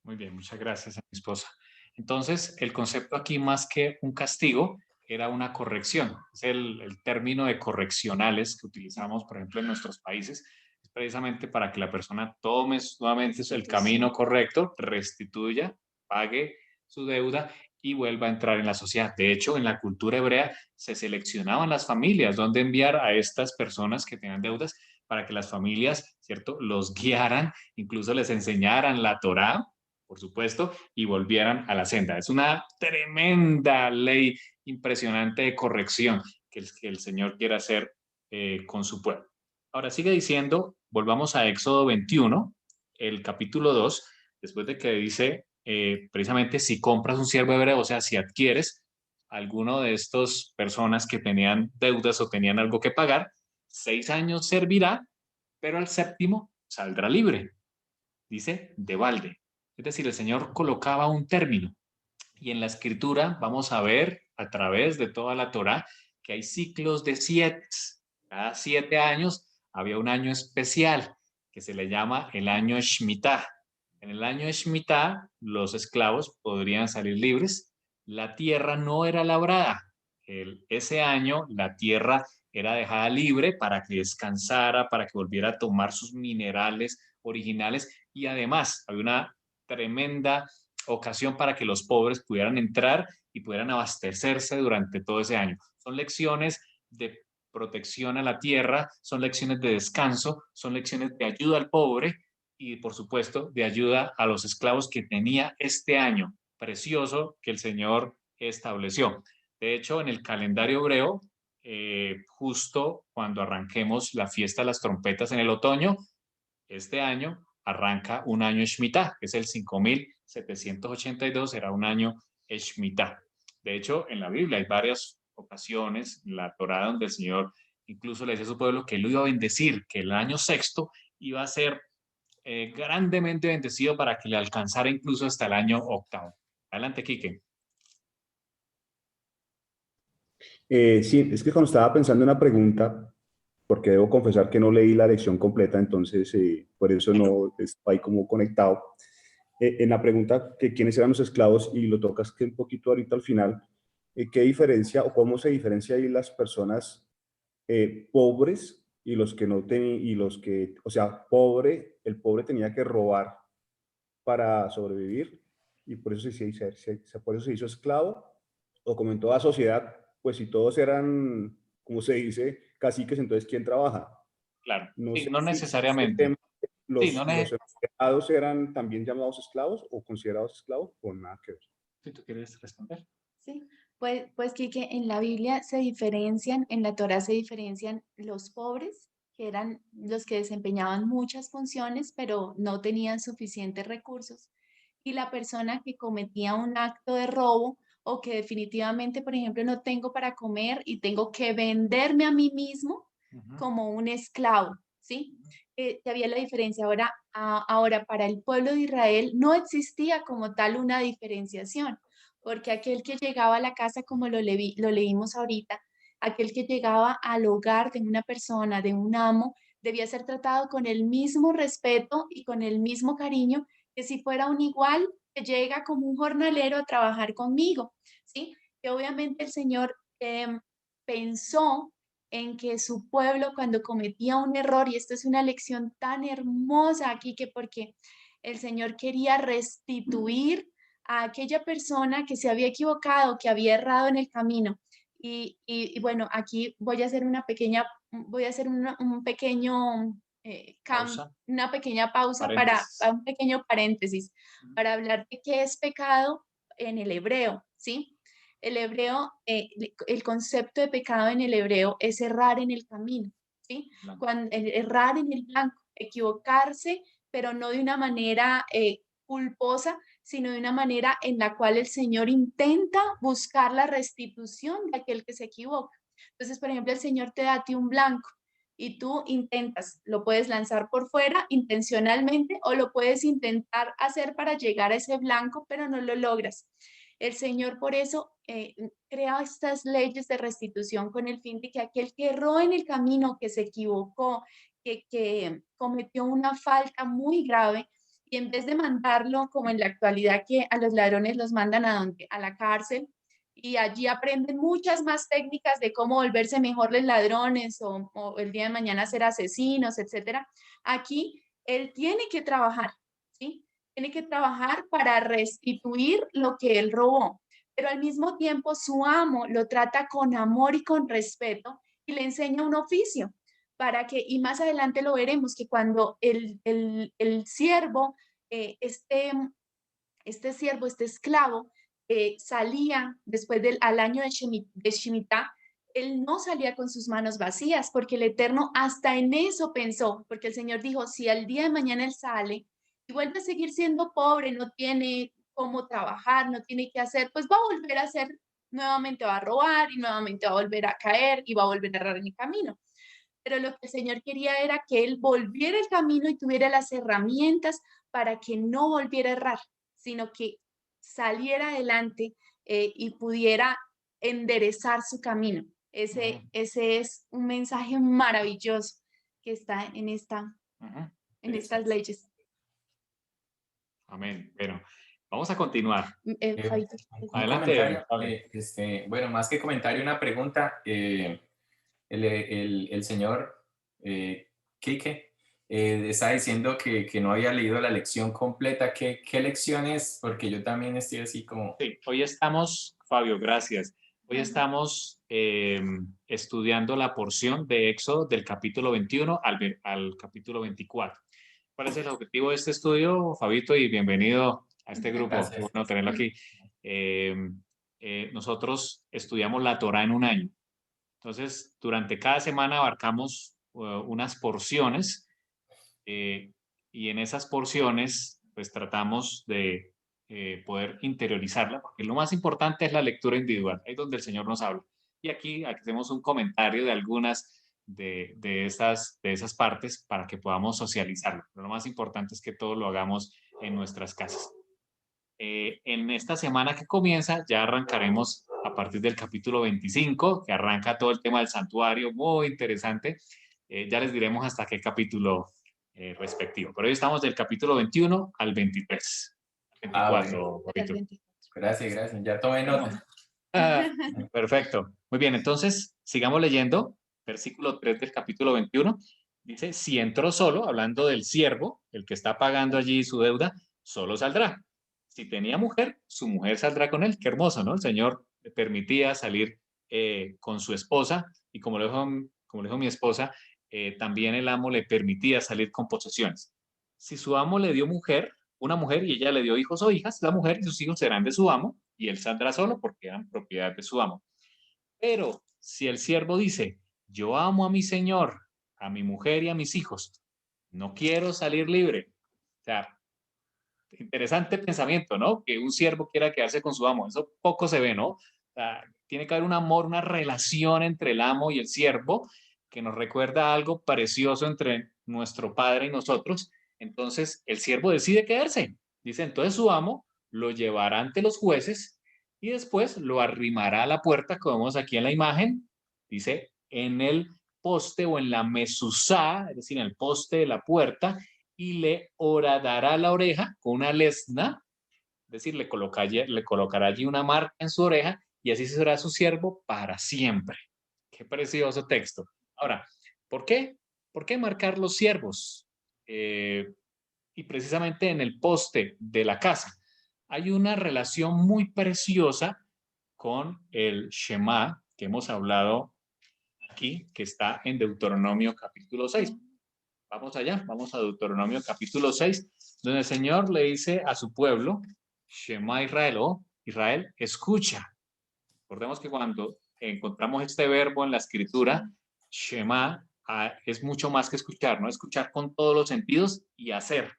Muy bien, muchas gracias a mi esposa. Entonces, el concepto aquí más que un castigo era una corrección. Es el término de correccionales que utilizamos, por ejemplo, en nuestros países, es precisamente para que la persona tome nuevamente el camino correcto, restituya, pague su deuda y vuelva a entrar en la sociedad. De hecho, en la cultura hebrea se seleccionaban las familias donde enviar a estas personas que tenían deudas para que las familias, ¿cierto?, los guiaran, incluso les enseñaran la Torá, por supuesto, y volvieran a la senda. Es una tremenda ley impresionante de corrección que el Señor quiere hacer con su pueblo. Ahora sigue diciendo, volvamos a Éxodo 21, el capítulo 2, después de que dice precisamente si compras un siervo hebreo, o sea, si adquieres alguno de estas personas que tenían deudas o tenían algo que pagar, 6 años servirá, pero al séptimo saldrá libre. Dice de balde. Es decir, el Señor colocaba un término. Y en la escritura vamos a ver a través de toda la Torá que hay ciclos de 7. Cada 7 años había un año especial que se le llama el año Shemitah. En el año Shemitah los esclavos podrían salir libres. La tierra no era labrada. Ese año la tierra era dejada libre para que descansara, para que volviera a tomar sus minerales originales y además había una tremenda ocasión para que los pobres pudieran entrar y pudieran abastecerse durante todo ese año. Son lecciones de protección a la tierra, son lecciones de descanso, son lecciones de ayuda al pobre y, por supuesto, de ayuda a los esclavos que tenía este año precioso que el Señor estableció. De hecho, en el calendario hebreo, justo cuando arranquemos la fiesta de las trompetas en el otoño, este año arranca un año Shemitah, que es el 5782, será un año Shemitah. De hecho, en la Biblia hay varias ocasiones, en la Torá, donde el Señor incluso le decía a su pueblo que lo iba a bendecir, que el año sexto iba a ser grandemente bendecido para que le alcanzara incluso hasta el año octavo. Adelante, Quique. Sí, es que cuando estaba pensando en una pregunta, porque debo confesar que no leí la lección completa, entonces por eso no está ahí como conectado. En la pregunta que quiénes eran los esclavos, y lo tocas que un poquito ahorita al final, ¿qué diferencia o cómo se diferencia ahí las personas pobres y los que no tenían, y los que, o sea, el pobre tenía que robar para sobrevivir y por eso por eso se hizo esclavo, o como en toda sociedad, pues si todos eran, como se dice, caciques, entonces ¿quién trabaja? Claro, No sí, sé no si este necesariamente. tema, Sí, no los empleados eran también llamados esclavos o considerados esclavos, o nada que ver. si tú quieres responder. Sí, pues Quique, en la Biblia se diferencian, en la Torá se diferencian los pobres, que eran los que desempeñaban muchas funciones, pero no tenían suficientes recursos, y la persona que cometía un acto de robo o que definitivamente, por ejemplo, no tengo para comer y tengo que venderme a mí mismo como un esclavo, ¿sí? Que había la diferencia. Ahora, para el pueblo de Israel no existía como tal una diferenciación porque aquel que llegaba a la casa, como lo leímos ahorita, aquel que llegaba al hogar de una persona, de un amo, debía ser tratado con el mismo respeto y con el mismo cariño que si fuera un igual que llega como un jornalero a trabajar conmigo, ¿sí? Que obviamente el Señor pensó en que su pueblo cuando cometía un error, y esto es una lección tan hermosa aquí que porque el Señor quería restituir a aquella persona que se había equivocado, que había errado en el camino. Y bueno, aquí voy a hacer un pequeño, Pausa, una pequeña pausa paréntesis. para un pequeño paréntesis, para hablar de qué es pecado en el hebreo, ¿sí? El hebreo, el concepto de pecado en el hebreo es errar en el camino, ¿sí? Errar en el blanco, equivocarse, pero no de una manera culposa, sino de una manera en la cual el Señor intenta buscar la restitución de aquel que se equivoca. Entonces, por ejemplo, el Señor te da a ti un blanco y tú intentas, lo puedes lanzar por fuera intencionalmente o lo puedes intentar hacer para llegar a ese blanco, pero no lo logras. El Señor por eso crea estas leyes de restitución con el fin de que aquel que erró en el camino, que se equivocó, que cometió una falta muy grave, y en vez de mandarlo como en la actualidad que a los ladrones los mandan a donde, a la cárcel, y allí aprenden muchas más técnicas de cómo volverse mejores ladrones o el día de mañana ser asesinos, etcétera. Aquí él tiene que trabajar, ¿sí? Tiene que trabajar para restituir lo que él robó, pero al mismo tiempo su amo lo trata con amor y con respeto y le enseña un oficio para que, y más adelante lo veremos, que cuando el siervo, este siervo, este esclavo, salía después al año de Shemitah, él no salía con sus manos vacías, porque el Eterno hasta en eso pensó, porque el Señor dijo, si al día de mañana él sale y vuelve a seguir siendo pobre, no tiene cómo trabajar, no tiene qué hacer, pues va a volver a hacer, nuevamente va a robar y nuevamente va a volver a caer y va a volver a errar en el camino. Pero lo que el Señor quería era que él volviera el camino y tuviera las herramientas para que no volviera a errar, sino que saliera adelante y pudiera enderezar su camino. Ese es un mensaje maravilloso que está en estas leyes. Amén. Bueno, vamos a continuar. Fabito, Un Adelante, comentario, Fabio. bueno, más que comentario, una pregunta. El señor Quique está diciendo que no había leído la lección completa. ¿Qué lección es? Porque yo también estoy así como... Sí, hoy estamos, Fabio, gracias. Hoy estamos estudiando la porción de Éxodo del capítulo 21 al capítulo 24. ¿Cuál es el objetivo de este estudio, Fabito? Y bienvenido a este grupo. Qué Gracias. bueno tenerlo aquí. Nosotros estudiamos la Torá en un año. Entonces, durante cada semana abarcamos unas porciones y en esas porciones, pues tratamos de poder interiorizarla, porque lo más importante es la lectura individual, ahí es donde el Señor nos habla. Y aquí hacemos un comentario de algunas de esas partes para que podamos socializarlo. Pero lo más importante es que todo lo hagamos en nuestras casas. En esta semana que comienza ya arrancaremos a partir del capítulo 25, que arranca todo el tema del santuario, muy interesante. Ya les diremos hasta qué capítulo respectivo. Pero hoy estamos del capítulo 21 al 23. 24, Bueno. Jorito. Gracias. Ya tomé nota. Perfecto. Muy bien, entonces sigamos leyendo. Versículo 3 del capítulo 21. Dice, si entró solo, hablando del siervo, el que está pagando allí su deuda, solo saldrá. Si tenía mujer, su mujer saldrá con él. Qué hermoso, ¿no? El Señor le permitía salir con su esposa y como lo dijo mi esposa, también el amo le permitía salir con posesiones. Si su amo le dio mujer, una mujer y ella le dio hijos o hijas, la mujer y sus hijos serán de su amo y él saldrá solo porque eran propiedad de su amo. Pero si el siervo dice, yo amo a mi señor, a mi mujer y a mis hijos, no quiero salir libre. O sea, interesante pensamiento, ¿no? Que un siervo quiera quedarse con su amo. Eso poco se ve, ¿no? O sea, tiene que haber un amor, una relación entre el amo y el siervo que nos recuerda algo precioso entre nuestro padre y nosotros. Entonces, el siervo decide quedarse. Dice, entonces su amo lo llevará ante los jueces y después lo arrimará a la puerta, como vemos aquí en la imagen. Dice, en el poste o en la mesuzá, es decir, en el poste de la puerta, y le horadará la oreja con una lesna, es decir, le colocará allí una marca en su oreja y así será su siervo para siempre. Qué precioso texto. Ahora, ¿por qué? ¿Por qué marcar los siervos? Y precisamente en el poste de la casa. Hay una relación muy preciosa con el Shema que hemos hablado aquí, que está en Deuteronomio capítulo 6. Vamos allá, vamos a Deuteronomio capítulo 6, donde el Señor le dice a su pueblo, Shema Israel, oh Israel, escucha. Recordemos que cuando encontramos este verbo en la escritura, Shema, es mucho más que escuchar, ¿no? Escuchar con todos los sentidos y hacer.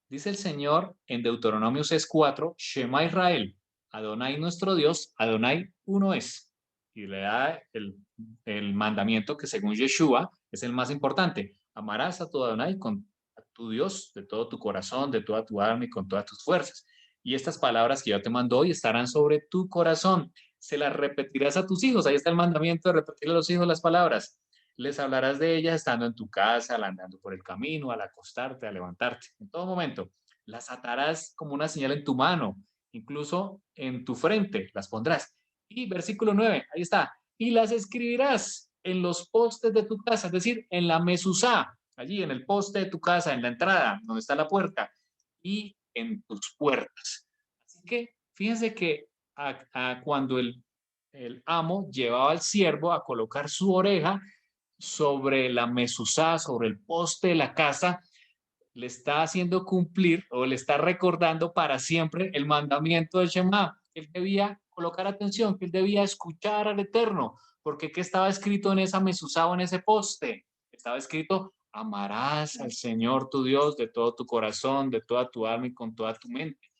Dice el Señor en Deuteronomio 6:4, Shema Israel, Adonai nuestro Dios, Adonai uno es. Y le da el mandamiento que según Yeshua es el más importante. Amarás a tu Adonai con a tu Dios de todo tu corazón, de toda tu alma y con todas tus fuerzas. Y estas palabras que yo te mando hoy estarán sobre tu corazón. Se las repetirás a tus hijos. Ahí está el mandamiento de repetirle a los hijos las palabras. Les hablarás de ellas estando en tu casa, andando por el camino, al acostarte, al levantarte, en todo momento. Las atarás como una señal en tu mano, incluso en tu frente las pondrás. Y versículo 9, ahí está. Y las escribirás en los postes de tu casa, es decir, en la mesuzá, allí en el poste de tu casa, en la entrada, donde está la puerta, y en tus puertas. Así que fíjense que cuando el amo llevaba al siervo a colocar su oreja sobre la mesuzá, sobre el poste de la casa, le está haciendo cumplir o le está recordando para siempre el mandamiento del Shema. Él debía colocar atención, que él debía escuchar al Eterno, porque ¿qué estaba escrito en esa mesuzá o en ese poste? Estaba escrito, amarás al Señor tu Dios de todo tu corazón, de toda tu alma y con toda tu mente.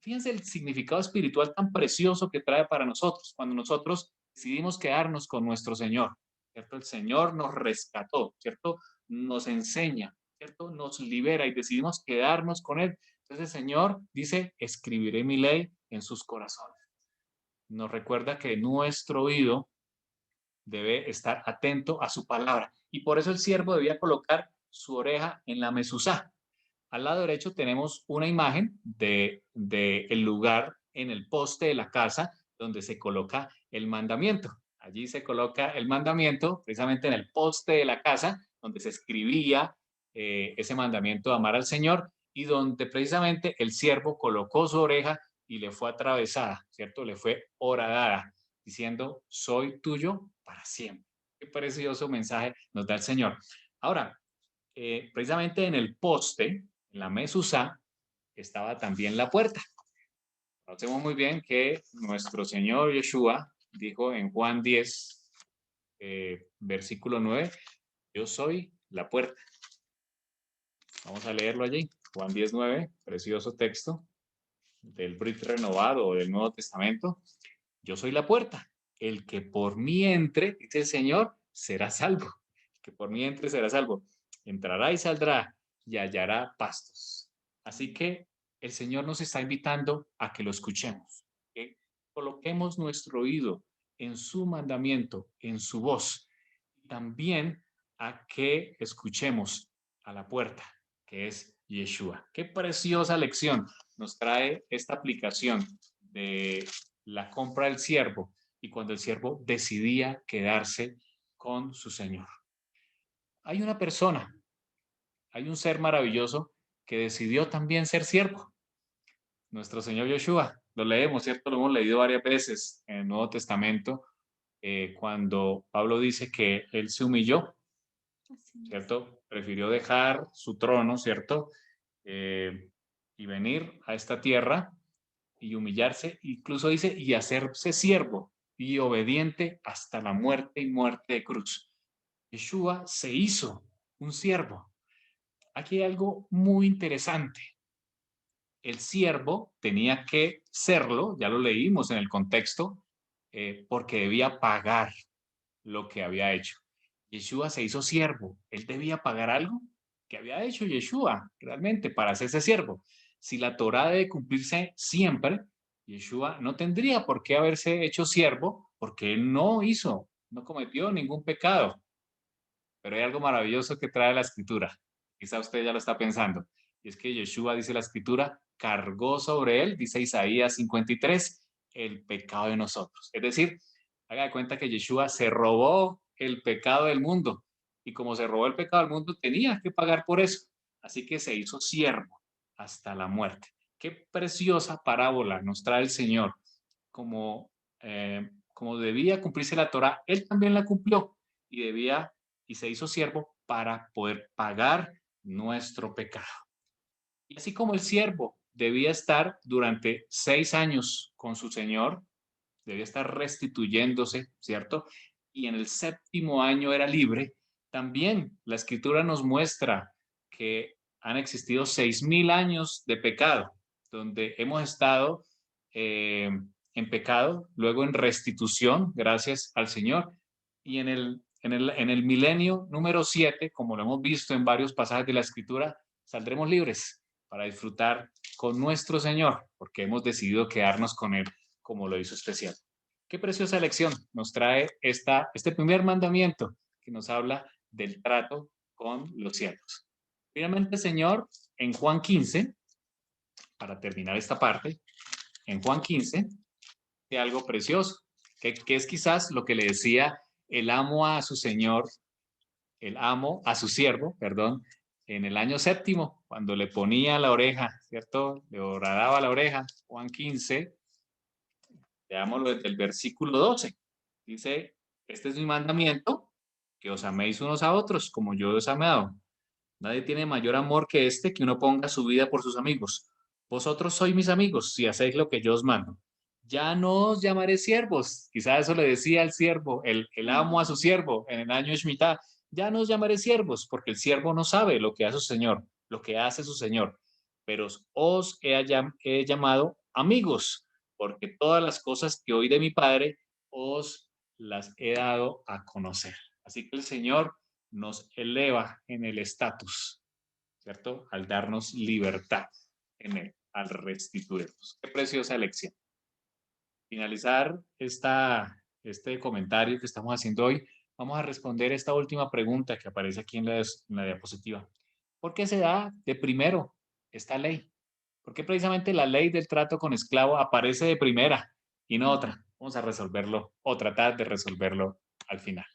Fíjense el significado espiritual tan precioso que trae para nosotros cuando nosotros decidimos quedarnos con nuestro Señor, ¿cierto? El Señor nos rescató, ¿cierto? Nos enseña, ¿cierto? Nos libera y decidimos quedarnos con Él. Entonces el Señor dice, escribiré mi ley en sus corazones. Nos recuerda que nuestro oído debe estar atento a su palabra y por eso el siervo debía colocar su oreja en la mesuzá. Al lado derecho tenemos una imagen de el lugar en el poste de la casa donde se coloca el mandamiento. Allí se coloca el mandamiento precisamente en el poste de la casa donde se escribía ese mandamiento de amar al Señor y donde precisamente el siervo colocó su oreja y le fue atravesada, ¿cierto? Le fue horadada, diciendo, soy tuyo para siempre. Qué precioso mensaje nos da el Señor. Ahora, precisamente en el poste, en la mesuzá, estaba también la puerta. Conocemos muy bien que nuestro Señor Yeshua dijo en Juan 10, versículo 9, yo soy la puerta. Vamos a leerlo allí. Juan 10, 9, precioso texto del Brit renovado o del Nuevo Testamento. Yo soy la puerta. El que por mí entre, dice el Señor, será salvo. El que por mí entre será salvo. Entrará y saldrá y hallará pastos. Así que el Señor nos está invitando a que lo escuchemos, que coloquemos nuestro oído en su mandamiento, en su voz, y también a que escuchemos a la puerta, que es Yeshua. Qué preciosa lección nos trae esta aplicación de la compra del siervo y cuando el siervo decidía quedarse con su señor. Hay una persona, hay un ser maravilloso que decidió también ser siervo. Nuestro Señor Yeshua, lo leemos, ¿cierto? Lo hemos leído varias veces en el Nuevo Testamento, cuando Pablo dice que él se humilló, ¿cierto? Prefirió dejar su trono, ¿cierto? Y venir a esta tierra y humillarse, incluso dice, y hacerse siervo y obediente hasta la muerte y muerte de cruz. Yeshua se hizo un siervo. Aquí hay algo muy interesante. El siervo tenía que serlo, ya lo leímos en el contexto, porque debía pagar lo que había hecho. Yeshua se hizo siervo. Él debía pagar algo que había hecho Yeshua realmente para hacerse siervo. Si la Torá debe cumplirse siempre, Yeshua no tendría por qué haberse hecho siervo porque él no cometió ningún pecado. Pero hay algo maravilloso que trae la escritura. Quizá usted ya lo está pensando. Y es que Yeshua, dice la escritura, cargó sobre él, dice Isaías 53, el pecado de nosotros. Es decir, haga de cuenta que Yeshua se robó el pecado del mundo. Y como se robó el pecado del mundo, tenía que pagar por eso. Así que se hizo siervo hasta la muerte. Qué preciosa parábola nos trae el Señor. Como debía cumplirse la Torá, él también la cumplió y se hizo siervo para poder pagar nuestro pecado. Y así como el siervo debía estar durante 6 años con su señor, debía estar restituyéndose, ¿cierto? Y en el 7º año era libre, también la escritura nos muestra que han existido 6.000 años de pecado, donde hemos estado en pecado, luego en restitución, gracias al Señor, y en el milenio número 7, como lo hemos visto en varios pasajes de la escritura, saldremos libres para disfrutar con nuestro Señor, porque hemos decidido quedarnos con Él como lo hizo especial. Qué preciosa lección nos trae este primer mandamiento que nos habla del trato con los siervos. Finalmente, Señor, en Juan 15, para terminar esta parte, en Juan 15, hay algo precioso, que es quizás lo que le decía el amo a su señor, el amo a su siervo, perdón, en el año 7, cuando le ponía la oreja, ¿cierto? Le horadaba la oreja, Juan 15, veámoslo desde el versículo 12. Dice, este es mi mandamiento, que os améis unos a otros, como yo os he amado. Nadie tiene mayor amor que este, que uno ponga su vida por sus amigos. Vosotros sois mis amigos, si hacéis lo que yo os mando. Ya no os llamaré siervos. Quizá eso le decía el siervo, el amo a su siervo en el año Shemitah. Ya no os llamaré siervos, porque el siervo no sabe lo que hace su señor, lo que hace su señor. Pero os he llamado amigos, porque todas las cosas que oí de mi Padre os las he dado a conocer. Así que el Señor nos eleva en el estatus, ¿cierto? Al darnos libertad en Él, al restituirnos. Qué preciosa lección. Finalizar este comentario que estamos haciendo hoy, vamos a responder esta última pregunta que aparece aquí en la diapositiva. ¿Por qué se da de primero esta ley? ¿Por qué precisamente la ley del trato con esclavo aparece de primera y no otra? Vamos a resolverlo o tratar de resolverlo al final.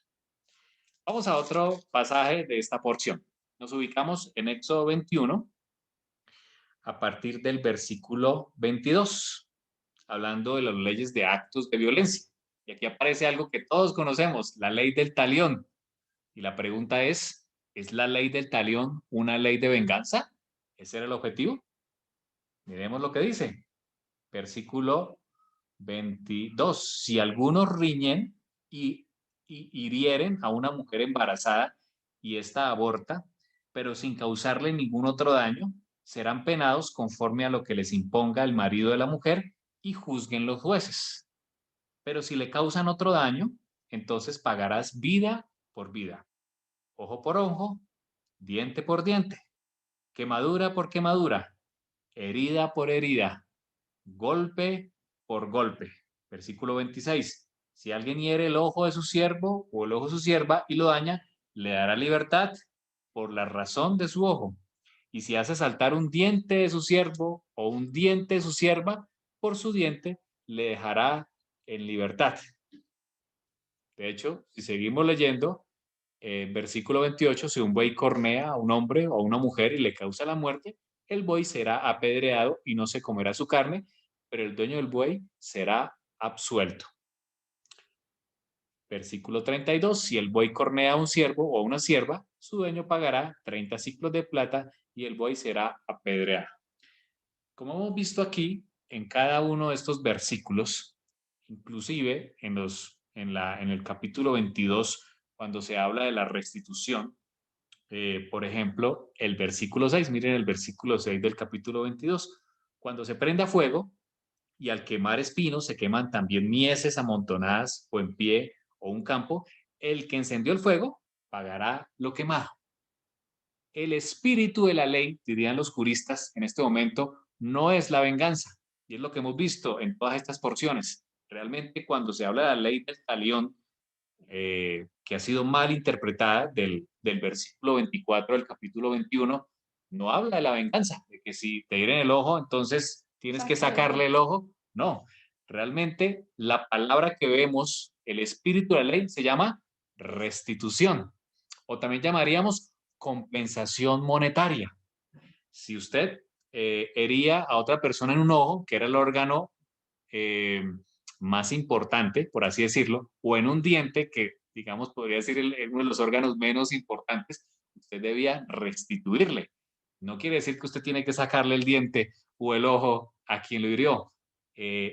Vamos a otro pasaje de esta porción. Nos ubicamos en Éxodo 21 a partir del versículo 22, hablando de las leyes de actos de violencia. Y aquí aparece algo que todos conocemos, la ley del talión. Y la pregunta ¿es la ley del talión una ley de venganza? ¿Ese era el objetivo? Miremos lo que dice. Versículo 22. Si algunos riñen y hirieren a una mujer embarazada y ésta aborta, pero sin causarle ningún otro daño, serán penados conforme a lo que les imponga el marido de la mujer y juzguen los jueces. Pero si le causan otro daño, entonces pagarás vida por vida, ojo por ojo, diente por diente, quemadura por quemadura, herida por herida, golpe por golpe. Versículo 26. Si alguien hiere el ojo de su siervo o el ojo de su sierva y lo daña, le dará libertad por la razón de su ojo. Y si hace saltar un diente de su siervo o un diente de su sierva, por su diente le dejará en libertad. De hecho, si seguimos leyendo, versículo 28, si un buey cornea a un hombre o a una mujer y le causa la muerte, el buey será apedreado y no se comerá su carne, pero el dueño del buey será absuelto. Versículo 32, si el buey cornea a un siervo o a una sierva, su dueño pagará 30 siclos de plata y el buey será apedreado. Como hemos visto aquí, en cada uno de estos versículos, inclusive en el capítulo 22, cuando se habla de la restitución, por ejemplo, el versículo 6, miren el versículo 6 del capítulo 22, cuando se prenda fuego y al quemar espinos se queman también mieses amontonadas o en pie o un campo, el que encendió el fuego pagará lo quemado. El espíritu de la ley, dirían los juristas en este momento, no es la venganza. Y es lo que hemos visto en todas estas porciones. Realmente cuando se habla de la ley del talión, que ha sido mal interpretada del versículo 24 del capítulo 21, no habla de la venganza, de que si te hieren el ojo, entonces tienes que sacarle el ojo. No, realmente la palabra que vemos, el espíritu de la ley, se llama restitución, o también llamaríamos compensación monetaria. Si usted hería a otra persona en un ojo, que era el órgano más importante, por así decirlo, o en un diente, que digamos podría ser uno de los órganos menos importantes, usted debía restituirle. No quiere decir que usted tiene que sacarle el diente o el ojo a quien lo hirió,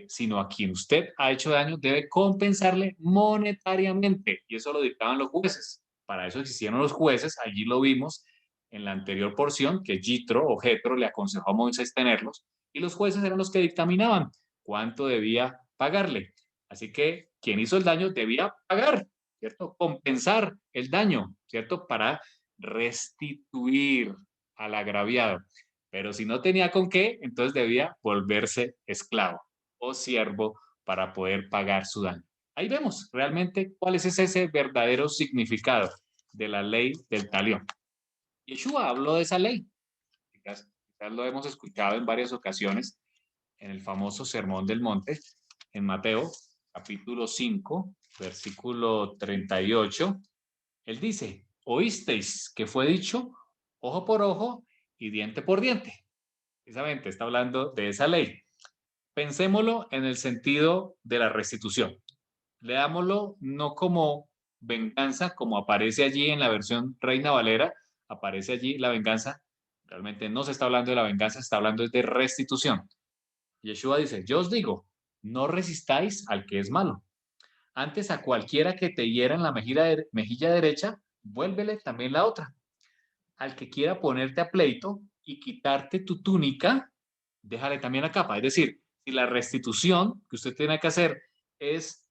sino a quien usted ha hecho daño, debe compensarle monetariamente. Y eso lo dictaban los jueces. Para eso existieron los jueces, allí lo vimos en la anterior porción, que Yitro o Jetro le aconsejó a Moisés tenerlos, y los jueces eran los que dictaminaban cuánto debía pagarle. Así que quien hizo el daño debía pagar, ¿cierto? Compensar el daño, ¿cierto? Para restituir al agraviado. Pero si no tenía con qué, entonces debía volverse esclavo o siervo para poder pagar su daño. Ahí vemos realmente cuál es ese verdadero significado de la ley del talión. Yeshua habló de esa ley. Quizás lo hemos escuchado en varias ocasiones en el famoso Sermón del Monte, en Mateo, capítulo 5, versículo 38. Él dice, oísteis que fue dicho ojo por ojo y diente por diente. Precisamente está hablando de esa ley. Pensémoslo en el sentido de la restitución. Leámoslo no como venganza, como aparece allí en la versión Reina Valera, aparece allí la venganza. Realmente no se está hablando de la venganza, se está hablando de restitución. Yeshua dice, yo os digo, no resistáis al que es malo. Antes a cualquiera que te hiera en la mejilla derecha, vuélvele también la otra. Al que quiera ponerte a pleito y quitarte tu túnica, déjale también la capa. Es decir, si la restitución que usted tiene que hacer es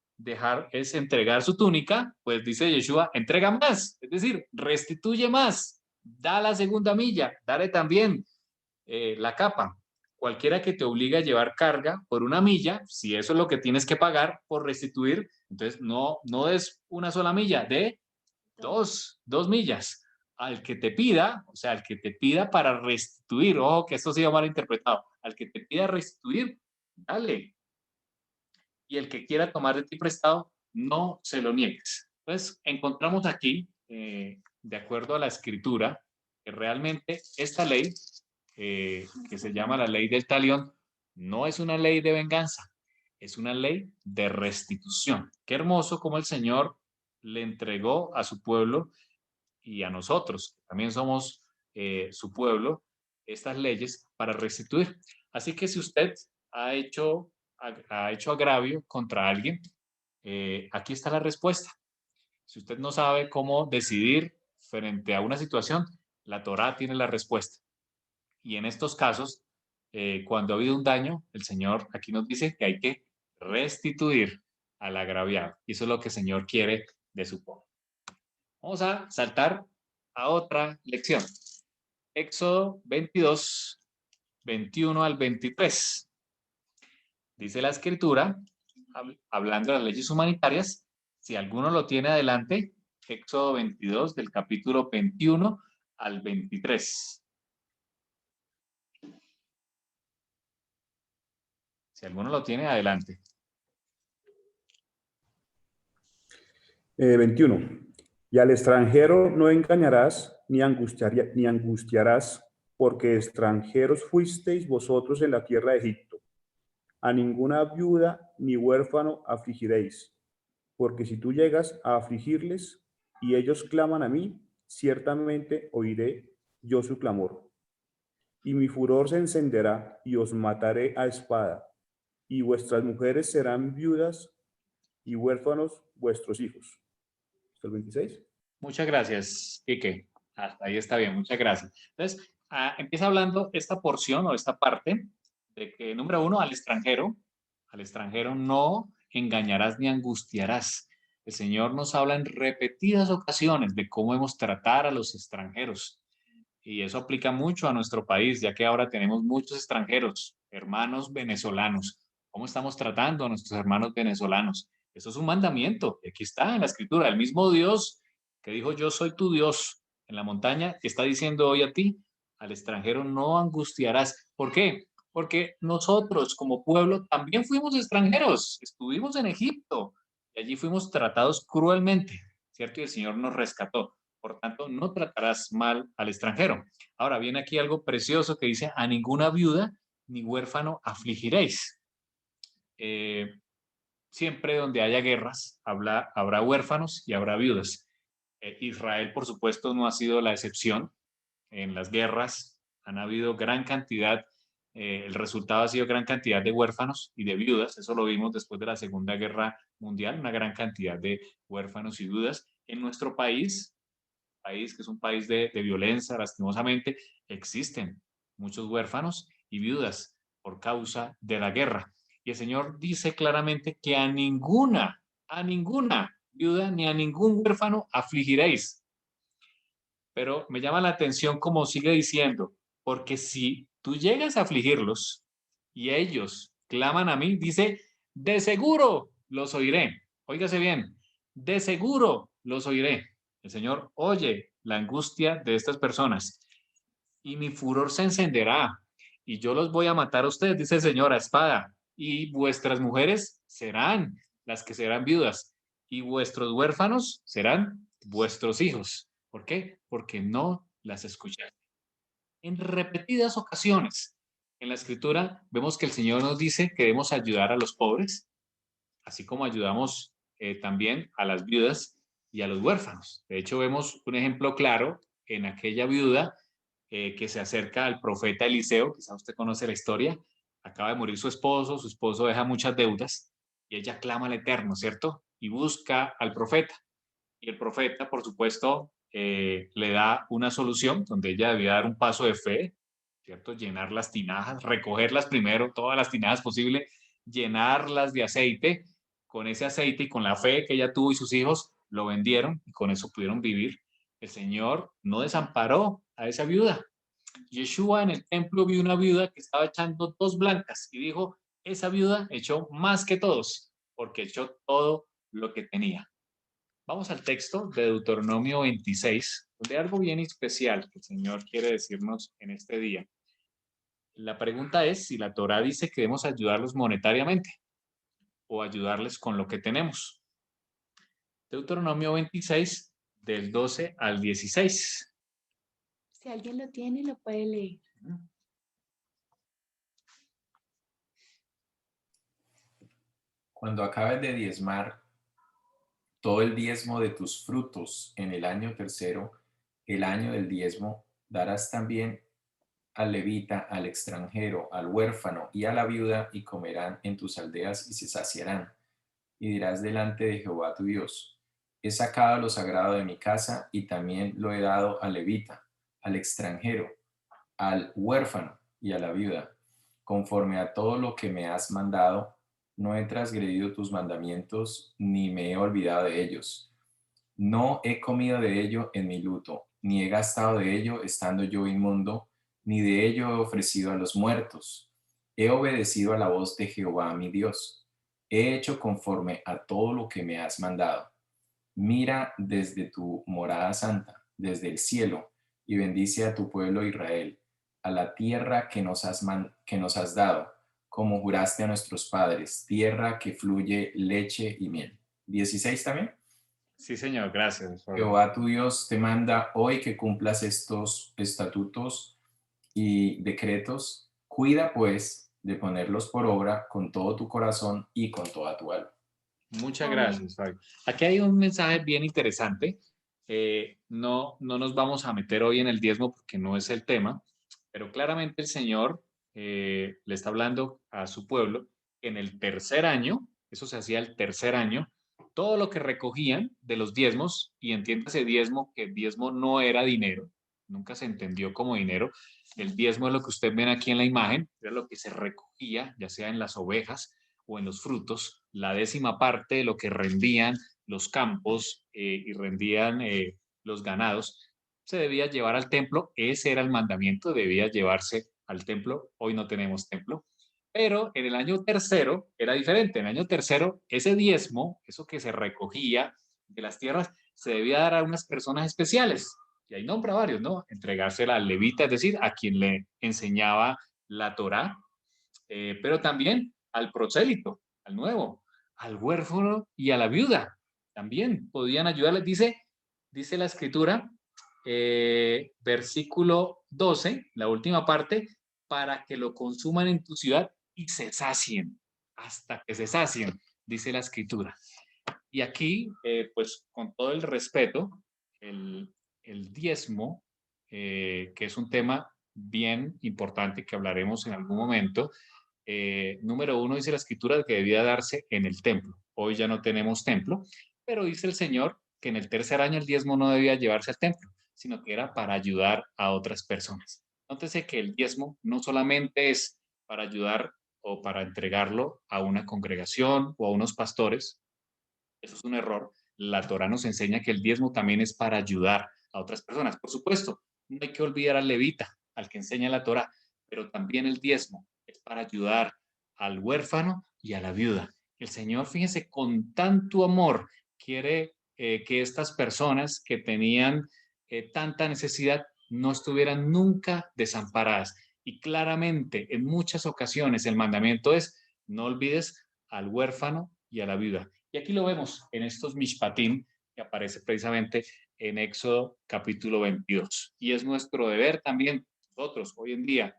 entregar su túnica, pues dice Yeshua, entrega más. Es decir, restituye más. Da la segunda milla, dale también la capa. Cualquiera que te obligue a llevar carga por una milla, si eso es lo que tienes que pagar por restituir, entonces no es una sola milla, de dos millas. Al que te pida, o sea, al que te pida para restituir, ojo que esto ha sido mal interpretado, al que te pida restituir, dale. Y el que quiera tomar de ti prestado, no se lo niegues. Entonces, encontramos aquí, de acuerdo a la escritura, que realmente esta ley que se llama la ley del talión, no es una ley de venganza, es una ley de restitución. Qué hermoso como el Señor le entregó a su pueblo y a nosotros, que también somos su pueblo, estas leyes para restituir. Así que si usted ha hecho agravio contra alguien, aquí está la respuesta. Si usted no sabe cómo decidir frente a una situación, la Torá tiene la respuesta. Y en estos casos, cuando ha habido un daño, el Señor aquí nos dice que hay que restituir al agraviado. Y eso es lo que el Señor quiere de su pueblo. Vamos a saltar a otra lección. Éxodo 22, 21 al 23. Dice la Escritura, hablando de las leyes humanitarias, si alguno lo tiene adelante, Éxodo 22, del capítulo 21 al 23. Si alguno lo tiene, adelante. 21. Y al extranjero no engañarás ni angustiarás, porque extranjeros fuisteis vosotros en la tierra de Egipto. A ninguna viuda ni huérfano afligiréis, porque si tú llegas a afligirles y ellos claman a mí, ciertamente oiré yo su clamor. Y mi furor se encenderá y os mataré a espada, y vuestras mujeres serán viudas y huérfanos vuestros hijos. ¿Hasta el 26? Muchas gracias, Quique. Hasta ahí está bien, muchas gracias. Entonces, empieza hablando esta porción o esta parte de que, número uno, al extranjero no engañarás ni angustiarás. El Señor nos habla en repetidas ocasiones de cómo hemos tratar a los extranjeros. Y eso aplica mucho a nuestro país, ya que ahora tenemos muchos extranjeros, hermanos venezolanos. ¿Cómo estamos tratando a nuestros hermanos venezolanos? Eso es un mandamiento. Aquí está en la Escritura. El mismo Dios que dijo, yo soy tu Dios en la montaña, que está diciendo hoy a ti, al extranjero no angustiarás. ¿Por qué? Porque nosotros como pueblo también fuimos extranjeros. Estuvimos en Egipto y allí fuimos tratados cruelmente, ¿cierto? Y el Señor nos rescató. Por tanto, no tratarás mal al extranjero. Ahora viene aquí algo precioso que dice, a ninguna viuda ni huérfano afligiréis. Siempre donde haya guerras, habrá huérfanos y habrá viudas. Israel, por supuesto, no ha sido la excepción. En las guerras han habido gran cantidad, el resultado ha sido gran cantidad de huérfanos y de viudas. Eso lo vimos después de la Segunda Guerra Mundial, una gran cantidad de huérfanos y viudas. En nuestro país que es un país de violencia, lastimosamente, existen muchos huérfanos y viudas por causa de la guerra. Y el Señor dice claramente que a ninguna viuda ni a ningún huérfano afligiréis. Pero me llama la atención como sigue diciendo, porque si tú llegas a afligirlos y ellos claman a mí, dice, de seguro los oiré. Óigase bien, de seguro los oiré. El Señor oye la angustia de estas personas y mi furor se encenderá y yo los voy a matar a ustedes, dice el Señor, a espada, y vuestras mujeres serán las que serán viudas y vuestros huérfanos serán vuestros hijos. ¿Por qué? Porque no las escuchaste. En repetidas ocasiones en la Escritura vemos que el Señor nos dice que debemos ayudar a los pobres, así como ayudamos también a las viudas y a los huérfanos. De hecho, vemos un ejemplo claro en aquella viuda que se acerca al profeta Eliseo, quizá usted conoce la historia, acaba de morir su esposo deja muchas deudas y ella clama al Eterno, ¿cierto? Y busca al profeta. Y el profeta, por supuesto, le da una solución donde ella debía dar un paso de fe, ¿cierto? Llenar las tinajas, recogerlas primero, todas las tinajas posibles, llenarlas de aceite. Con ese aceite y con la fe que ella tuvo y sus hijos, lo vendieron y con eso pudieron vivir. El Señor no desamparó a esa viuda. Yeshua en el templo vio una viuda que estaba echando 2 blancas y dijo, esa viuda echó más que todos, porque echó todo lo que tenía. Vamos al texto de Deuteronomio 26, donde hay algo bien especial que el Señor quiere decirnos en este día. La pregunta es si la Torá dice que debemos ayudarlos monetariamente o ayudarles con lo que tenemos. Deuteronomio 26, del 12 al 16. Si alguien lo tiene, lo puede leer. Cuando acabes de diezmar todo el diezmo de tus frutos en el año tercero, el año del diezmo, darás también al levita, al extranjero, al huérfano y a la viuda, y comerán en tus aldeas y se saciarán. Y dirás delante de Jehová tu Dios, he sacado lo sagrado de mi casa y también lo he dado al levita, al extranjero, al huérfano y a la viuda, conforme a todo lo que me has mandado. No he transgredido tus mandamientos, ni me he olvidado de ellos. No he comido de ello en mi luto, ni he gastado de ello estando yo inmundo, ni de ello he ofrecido a los muertos. He obedecido a la voz de Jehová mi Dios. He hecho conforme a todo lo que me has mandado. Mira desde tu morada santa, desde el cielo, y bendice a tu pueblo Israel, a la tierra que nos has dado, como juraste a nuestros padres, tierra que fluye leche y miel. 16 también. Sí, señor, gracias. Jehová tu Dios te manda hoy que cumplas estos estatutos y decretos. Cuida pues de ponerlos por obra con todo tu corazón y con toda tu alma. Muchas Amén. gracias, Fabio. Aquí hay un mensaje bien interesante. No nos vamos a meter hoy en el diezmo porque no es el tema, pero claramente el Señor le está hablando a su pueblo en el tercer año, eso se hacía el tercer año, todo lo que recogían de los diezmos, y entiéndase diezmo, que diezmo no era dinero, nunca se entendió como dinero. El diezmo es lo que usted ven aquí en la imagen, era lo que se recogía, ya sea en las ovejas o en los frutos, la décima parte de lo que rendían los campos y rendían los ganados, se debía llevar al templo. Ese era el mandamiento, debía llevarse al templo. Hoy no tenemos templo. Pero en el año tercero era diferente. En el año tercero, ese diezmo, eso que se recogía de las tierras, se debía dar a unas personas especiales. Y ahí nombra varios, ¿no? Entregársela al levita, es decir, a quien le enseñaba la Torá, pero también al prosélito, al nuevo, al huérfano y a la viuda. También podían ayudarles, dice la escritura, versículo 12, la última parte, para que lo consuman en tu ciudad y se sacien, hasta que se sacien, dice la escritura. Y aquí, pues con todo el respeto, el diezmo, que es un tema bien importante que hablaremos en algún momento. Número uno, dice la escritura que debía darse en el templo. Hoy ya no tenemos templo, pero dice el Señor que en el tercer año el diezmo no debía llevarse al templo, sino que era para ayudar a otras personas. Nótese que el diezmo no solamente es para ayudar o para entregarlo a una congregación o a unos pastores. Eso es un error. La Torá nos enseña que el diezmo también es para ayudar a otras personas. Por supuesto, no hay que olvidar al levita, al que enseña la Torá, pero también el diezmo es para ayudar al huérfano y a la viuda. El Señor, fíjense, con tanto amor quiere que estas personas que tenían tanta necesidad no estuvieran nunca desamparadas. Y claramente, en muchas ocasiones, el mandamiento es: no olvides al huérfano y a la viuda. Y aquí lo vemos en estos mishpatim que aparece precisamente en Éxodo capítulo 22. Y es nuestro deber también nosotros hoy en día,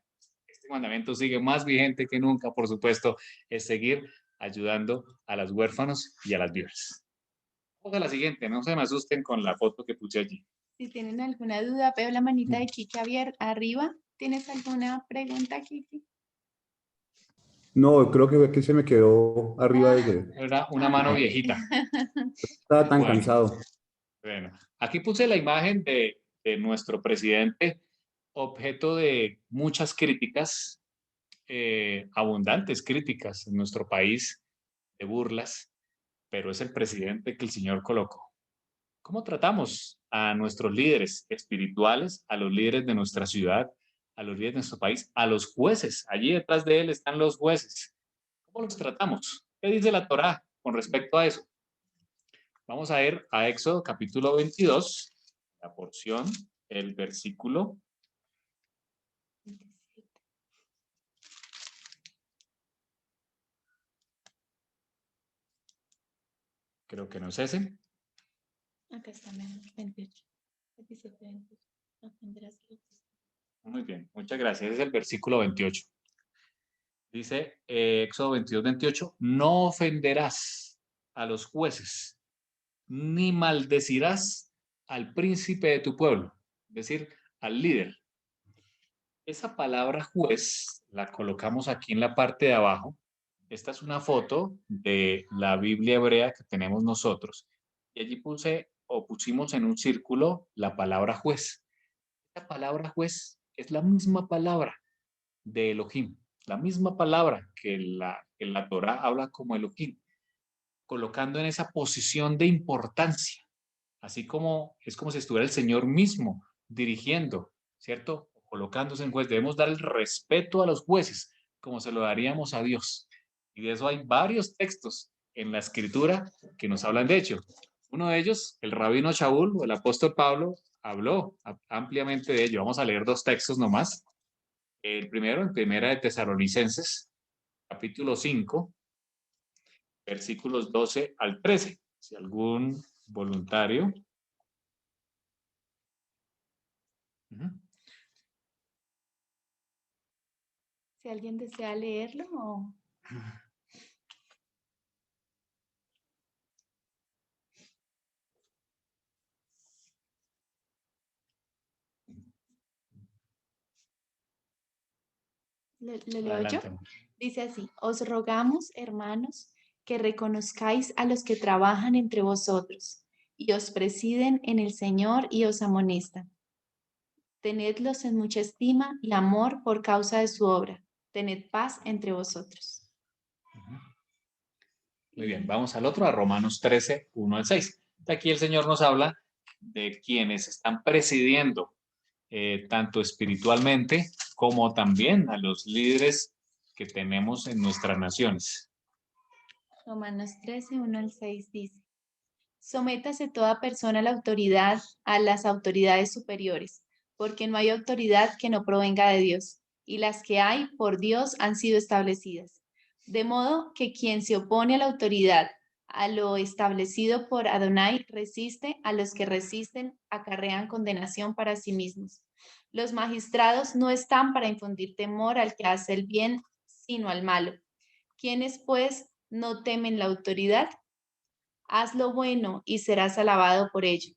este mandamiento sigue más vigente que nunca, por supuesto, es seguir ayudando a los huérfanos y a las viudas. Vamos a la siguiente, no se me asusten con la foto que puse allí. Si tienen alguna duda, veo la manita de Kiki abierta arriba. ¿Tienes alguna pregunta, Kiki? No, creo que se me quedó arriba desde... Era una mano viejita. Estaba tan Bueno. cansado. Bueno, aquí puse la imagen de nuestro presidente, objeto de muchas críticas, abundantes críticas en nuestro país, de burlas, pero es el presidente que el Señor colocó. ¿Cómo tratamos a nuestros líderes espirituales, a los líderes de nuestra ciudad, a los líderes de nuestro país, a los jueces? Allí detrás de él están los jueces. ¿Cómo los tratamos? ¿Qué dice la Torá con respecto a eso? Vamos a ir a Éxodo capítulo 22, la porción, el versículo. Creo que no es ese. Acá está, 28. 27, 28. Muy bien, muchas gracias. Es el versículo 28. Dice Éxodo 22, 28, no ofenderás a los jueces, ni maldecirás al príncipe de tu pueblo, es decir, al líder. Esa palabra juez la colocamos aquí en la parte de abajo. Esta es una foto de la Biblia hebrea que tenemos nosotros. Y allí pusimos en un círculo la palabra juez. Esta palabra juez es la misma palabra de Elohim, la misma palabra que la Torá habla como Elohim, colocando en esa posición de importancia, así como es como si estuviera el Señor mismo dirigiendo, ¿cierto? Colocándose en juez. Debemos dar el respeto a los jueces como se lo daríamos a Dios. Y de eso hay varios textos en la escritura que nos hablan de hecho. Uno de ellos, el rabino Shaul o el apóstol Pablo, habló ampliamente de ello. Vamos a leer dos textos nomás. El primero, en Primera de Tesalonicenses, capítulo 5, versículos 12 al 13. Si algún voluntario. Si alguien desea leerlo o... ¿Lo leo yo? Adelante. Dice así: os rogamos, hermanos, que reconozcáis a los que trabajan entre vosotros y os presiden en el Señor y os amonestan. Tenedlos en mucha estima y amor por causa de su obra. Tened paz entre vosotros. Muy bien, vamos al otro, a Romanos 13, 1 al 6. Aquí el Señor nos habla de quienes están presidiendo tanto espiritualmente como también a los líderes que tenemos en nuestras naciones. Romanos 13, 1 al 6 dice: sométase toda persona a la autoridad, a las autoridades superiores, porque no hay autoridad que no provenga de Dios, y las que hay por Dios han sido establecidas. De modo que quien se opone a la autoridad, a lo establecido por Adonai, resiste; a los que resisten acarrean condenación para sí mismos. Los magistrados no están para infundir temor al que hace el bien, sino al malo. ¿Quiénes, pues, no temen la autoridad? Haz lo bueno y serás alabado por ello,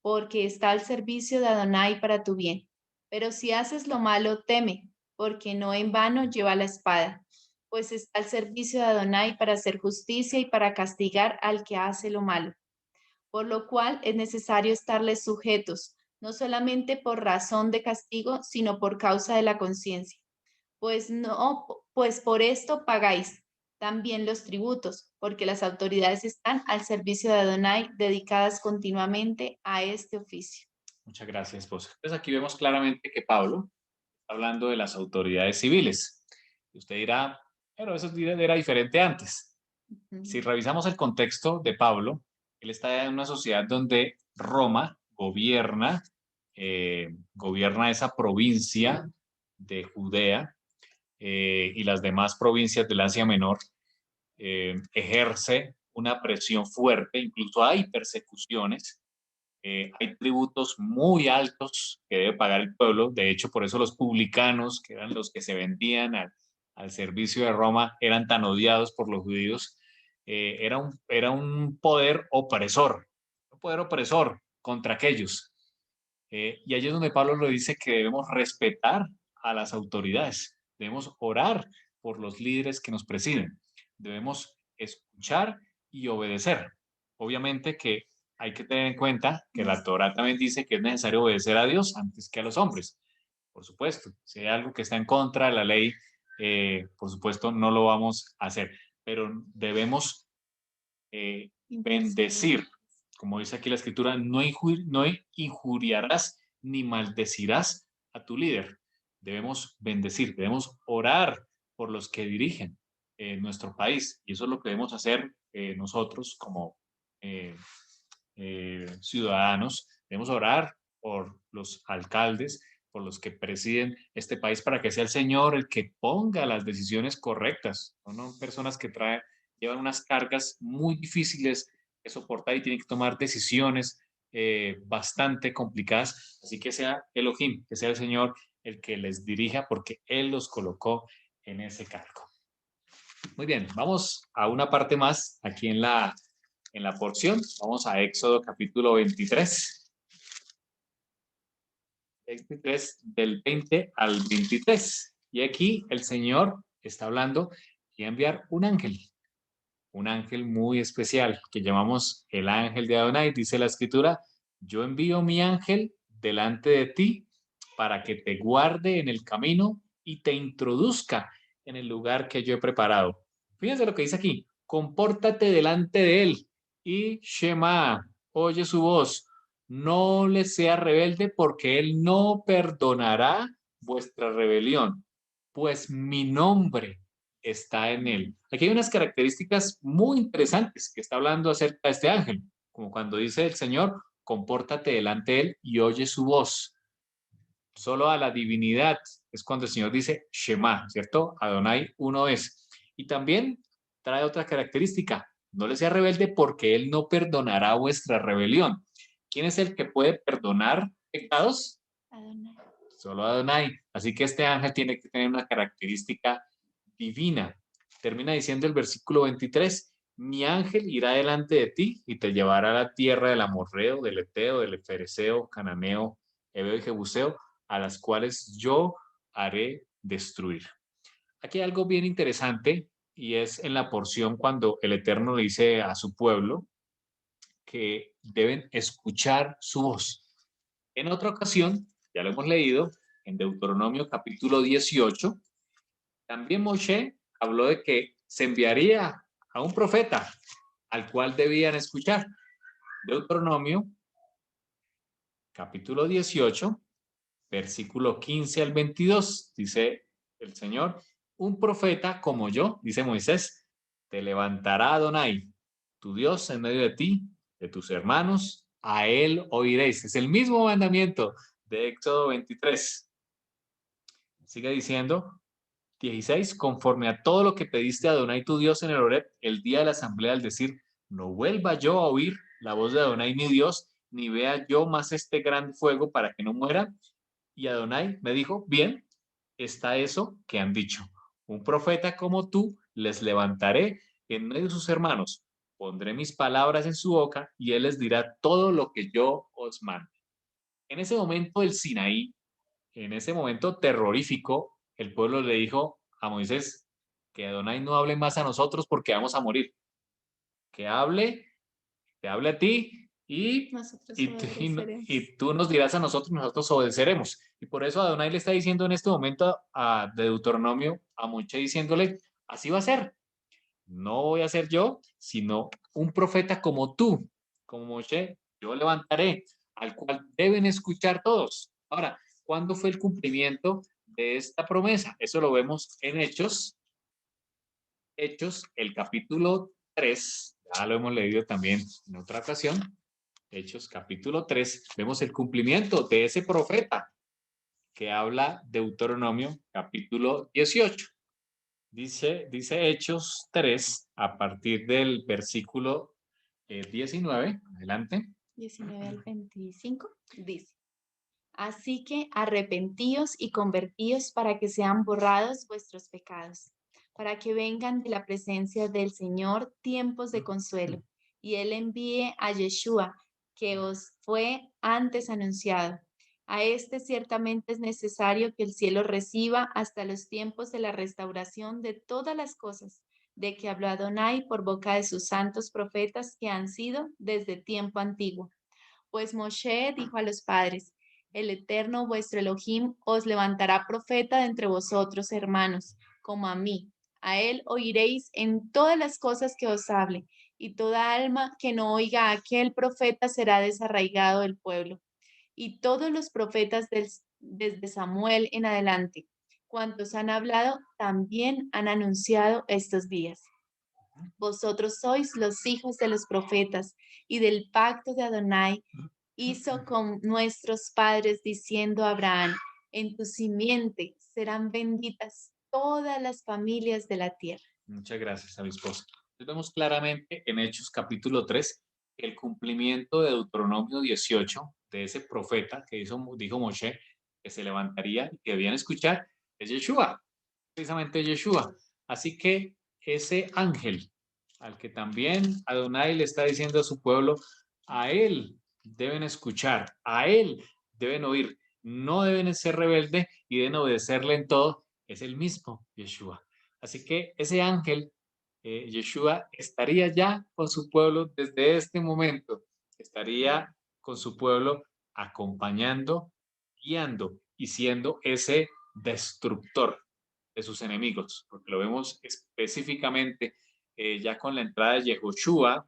porque está al servicio de Adonai para tu bien. Pero si haces lo malo, teme, porque no en vano lleva la espada, pues está al servicio de Adonai para hacer justicia y para castigar al que hace lo malo. Por lo cual es necesario estarles sujetos, no solamente por razón de castigo, sino por causa de la conciencia. Pues por esto pagáis también los tributos, porque las autoridades están al servicio de Adonai, dedicadas continuamente a este oficio. Muchas gracias, esposa. Entonces aquí vemos claramente que Pablo está hablando de las autoridades civiles. Y usted dirá, pero eso era diferente antes. Si revisamos el contexto de Pablo, él está en una sociedad donde Roma gobierna esa provincia de Judea y las demás provincias del Asia Menor, ejerce una presión fuerte, incluso hay persecuciones, hay tributos muy altos que debe pagar el pueblo. De hecho, por eso los publicanos, que eran los que se vendían al servicio de Roma, eran tan odiados por los judíos. Era un poder opresor contra aquellos. Y allí es donde Pablo lo dice, que debemos respetar a las autoridades, debemos orar por los líderes que nos presiden, debemos escuchar y obedecer. Obviamente que hay que tener en cuenta que la Torá también dice que es necesario obedecer a Dios antes que a los hombres. Por supuesto, si hay algo que está en contra de la ley, por supuesto no lo vamos a hacer, pero debemos bendecir. Como dice aquí la escritura, no injuriarás ni maldecirás a tu líder. Debemos bendecir, debemos orar por los que dirigen nuestro país. Y eso es lo que debemos hacer nosotros como ciudadanos. Debemos orar por los alcaldes, por los que presiden este país, para que sea el Señor el que ponga las decisiones correctas. No personas que llevan unas cargas muy difíciles que soportar y tienen que tomar decisiones bastante complicadas. Así que sea Elohim, que sea el Señor el que les dirija, porque Él los colocó en ese cargo. Muy bien, vamos a una parte más aquí en la porción. Vamos a Éxodo capítulo 23. 23 del 20 al 23. Y aquí el Señor está hablando y va a enviar un ángel muy especial que llamamos el ángel de Adonai. Dice la escritura: yo envío mi ángel delante de ti para que te guarde en el camino y te introduzca en el lugar que yo he preparado. Fíjense lo que dice aquí: compórtate delante de él y Shema, oye su voz, no le sea rebelde, porque él no perdonará vuestra rebelión, pues mi nombre está en él. Aquí hay unas características muy interesantes que está hablando acerca de este ángel, como cuando dice el Señor: compórtate delante de él y oye su voz. Solo a la divinidad es cuando el Señor dice Shema, ¿cierto? Adonai uno es. Y también trae otra característica: no le sea rebelde porque Él no perdonará vuestra rebelión. ¿Quién es el que puede perdonar pecados? Adonai. Solo Adonai. Así que este ángel tiene que tener una característica divina. Termina diciendo el versículo 23, mi ángel irá delante de ti y te llevará a la tierra del amorreo, del eteo, del fereceo, cananeo, heveo y jebuseo, a las cuales yo haré destruir. Aquí hay algo bien interesante y es en la porción cuando el Eterno le dice a su pueblo que deben escuchar su voz. En otra ocasión, ya lo hemos leído, en Deuteronomio capítulo 18, también Moshe habló de que se enviaría a un profeta al cual debían escuchar. Deuteronomio capítulo 18, versículo 15 al 22, dice el Señor, un profeta como yo, dice Moisés, te levantará Adonai, tu Dios en medio de ti, de tus hermanos, a él oiréis. Es el mismo mandamiento de Éxodo 23. Sigue diciendo, 16, conforme a todo lo que pediste a Adonai tu Dios en el Horeb, el día de la asamblea, al decir, no vuelva yo a oír la voz de Adonai mi Dios, ni vea yo más este gran fuego para que no muera. Y Adonai me dijo, bien, está eso que han dicho. Un profeta como tú les levantaré en medio de sus hermanos. Pondré mis palabras en su boca y él les dirá todo lo que yo os mande. En ese momento del Sinaí, en ese momento terrorífico, el pueblo le dijo a Moisés que Adonai no hable más a nosotros porque vamos a morir. Que hable, te hable a ti y tú nos dirás a nosotros, nosotros obedeceremos. Y por eso Adonai le está diciendo en este momento de Deuteronomio a Moshe diciéndole, así va a ser. No voy a ser yo, sino un profeta como tú, como Moshe, yo levantaré, al cual deben escuchar todos. Ahora, ¿cuándo fue el cumplimiento de esta promesa? Eso lo vemos en Hechos, el capítulo 3, ya lo hemos leído también en otra ocasión. Hechos capítulo 3, vemos el cumplimiento de ese profeta que habla Deuteronomio capítulo 18. Dice Hechos 3, a partir del versículo 19, adelante. 19 al 25, dice. Así que arrepentíos y convertíos para que sean borrados vuestros pecados, para que vengan de la presencia del Señor tiempos de consuelo, y Él envíe a Yeshua, que os fue antes anunciado. A este ciertamente es necesario que el cielo reciba hasta los tiempos de la restauración de todas las cosas, de que habló Adonai por boca de sus santos profetas que han sido desde tiempo antiguo. Pues Moshe dijo a los padres, el Eterno vuestro Elohim os levantará profeta de entre vosotros, hermanos, como a mí. A él oiréis en todas las cosas que os hable, y toda alma que no oiga a aquel profeta será desarraigado del pueblo. Y todos los profetas desde Samuel en adelante, cuantos han hablado, también han anunciado estos días. Vosotros sois los hijos de los profetas y del pacto de Adonai hizo con nuestros padres diciendo a Abraham, en tu simiente serán benditas todas las familias de la tierra. Muchas gracias a mi esposa. Entonces vemos claramente en Hechos capítulo 3 el cumplimiento de Deuteronomio 18, de ese profeta que dijo Moshe que se levantaría y que debían escuchar, es Yeshua, precisamente Yeshua. Así que ese ángel al que también Adonai le está diciendo a su pueblo, a él deben escuchar, a él deben oír, no deben ser rebeldes y deben obedecerle en todo, es el mismo Yeshua. Así que ese ángel, Yeshua, estaría ya con su pueblo desde este momento, estaría con su pueblo acompañando, guiando y siendo ese destructor de sus enemigos, porque lo vemos específicamente ya con la entrada de Yehoshua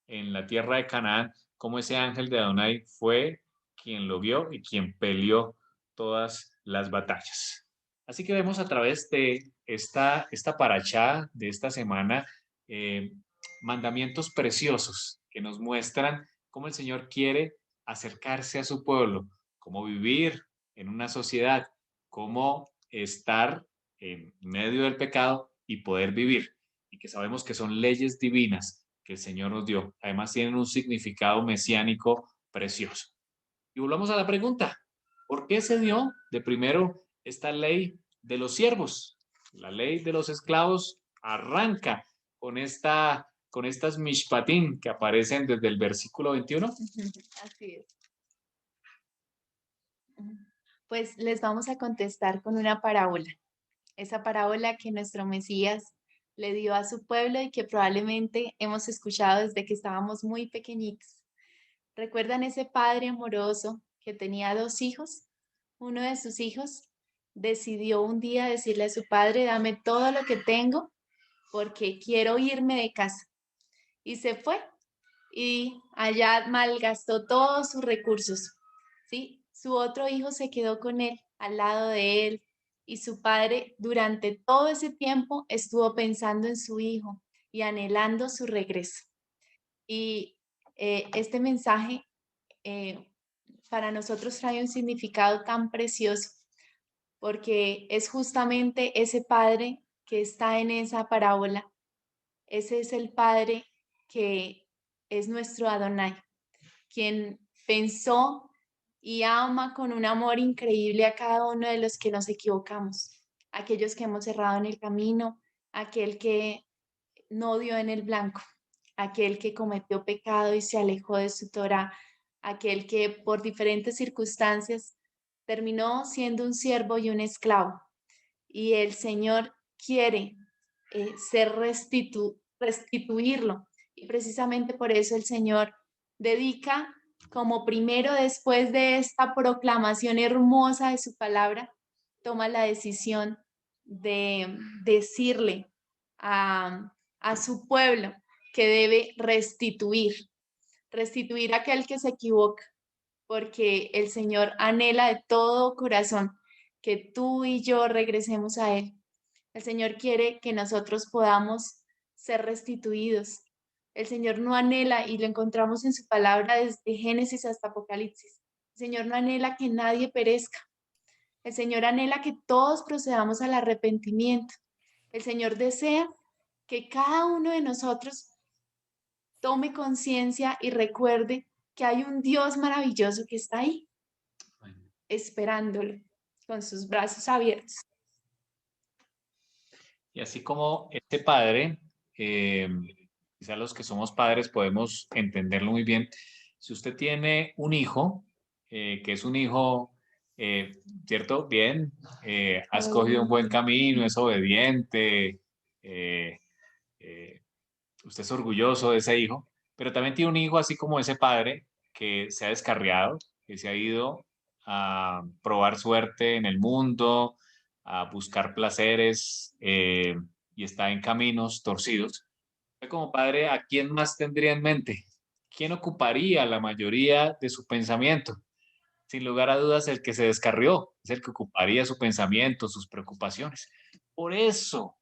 en la tierra de Canaán, como ese ángel de Adonai fue quien lo vio y quien peleó todas las batallas. Así que vemos a través de esta parachá de esta semana mandamientos preciosos que nos muestran cómo el Señor quiere acercarse a su pueblo, cómo vivir en una sociedad, cómo estar en medio del pecado y poder vivir, y que sabemos que son leyes divinas que el Señor nos dio. Además tienen un significado mesiánico precioso. Y volvamos a la pregunta, ¿por qué se dio de primero esta ley de los siervos? La ley de los esclavos arranca con estas mishpatim que aparecen desde el versículo 21. Así es. Pues les vamos a contestar con una parábola. Esa parábola que nuestro Mesías le dio a su pueblo y que probablemente hemos escuchado desde que estábamos muy pequeñitos. ¿Recuerdan ese padre amoroso que tenía 2 hijos? Uno de sus hijos decidió un día decirle a su padre, dame todo lo que tengo porque quiero irme de casa. Y se fue y allá malgastó todos sus recursos, ¿sí? Su otro hijo se quedó con él, al lado de él, y su padre durante todo ese tiempo estuvo pensando en su hijo y anhelando su regreso. Y este mensaje para nosotros trae un significado tan precioso, porque es justamente ese padre que está en esa parábola. Ese es el padre que es nuestro Adonai, quien pensó y ama con un amor increíble a cada uno de los que nos equivocamos, aquellos que hemos errado en el camino, aquel que no dio en el blanco, aquel que cometió pecado y se alejó de su Torah, aquel que por diferentes circunstancias terminó siendo un siervo y un esclavo. Y el Señor quiere restituirlo. Y precisamente por eso el Señor dedica como primero, después de esta proclamación hermosa de su palabra, toma la decisión de decirle a su pueblo que debe restituir a aquel que se equivoca, porque el Señor anhela de todo corazón que tú y yo regresemos a Él. El Señor quiere que nosotros podamos ser restituidos. El Señor no anhela, y lo encontramos en su palabra desde Génesis hasta Apocalipsis. El Señor no anhela que nadie perezca. El Señor anhela que todos procedamos al arrepentimiento. El Señor desea que cada uno de nosotros tome conciencia y recuerde que hay un Dios maravilloso que está ahí, esperándolo, con sus brazos abiertos. Y así como este padre, quizá los que somos padres podemos entenderlo muy bien. Si usted tiene un hijo, que es un hijo, ¿cierto? Bien, ha escogido un buen camino, es obediente, usted es orgulloso de ese hijo, pero también tiene un hijo así como ese padre que se ha descarriado, que se ha ido a probar suerte en el mundo, a buscar placeres y está en caminos torcidos. Usted como padre, ¿a quién más tendría en mente? ¿Quién ocuparía la mayoría de su pensamiento? Sin lugar a dudas, el que se descarrió es el que ocuparía su pensamiento, sus preocupaciones. Por eso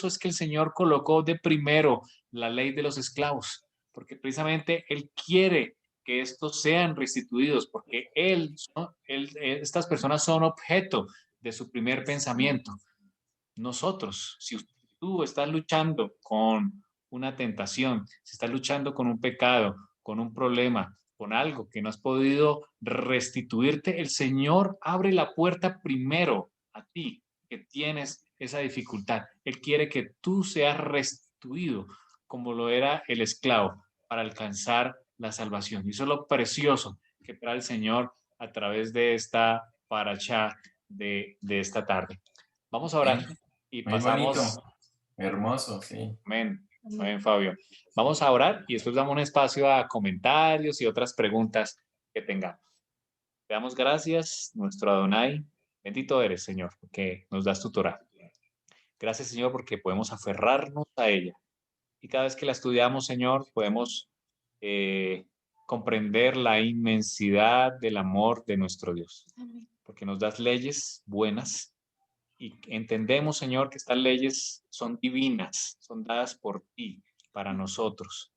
es que el Señor colocó de primero la ley de los esclavos, porque precisamente Él quiere que estos sean restituidos, porque estas personas son objeto de su primer pensamiento. Nosotros, si tú estás luchando con una tentación, si estás luchando con un pecado, con un problema, con algo que no has podido restituirte, el Señor abre la puerta primero a ti, que tienes esa dificultad. Él quiere que tú seas restituido como lo era el esclavo para alcanzar la salvación. Y eso es lo precioso que trae el Señor a través de esta paracha de esta tarde. Vamos a orar y Muy pasamos. bonito, hermoso, sí. Amén. Amén, Fabio. Vamos a orar y después damos un espacio a comentarios y otras preguntas que tengamos. Te damos gracias, nuestro Adonai. Bendito eres, Señor, porque nos das tu Torah. Gracias, Señor, porque podemos aferrarnos a ella. Y cada vez que la estudiamos, Señor, podemos comprender la inmensidad del amor de nuestro Dios. Porque nos das leyes buenas y entendemos, Señor, que estas leyes son divinas, son dadas por ti, para nosotros.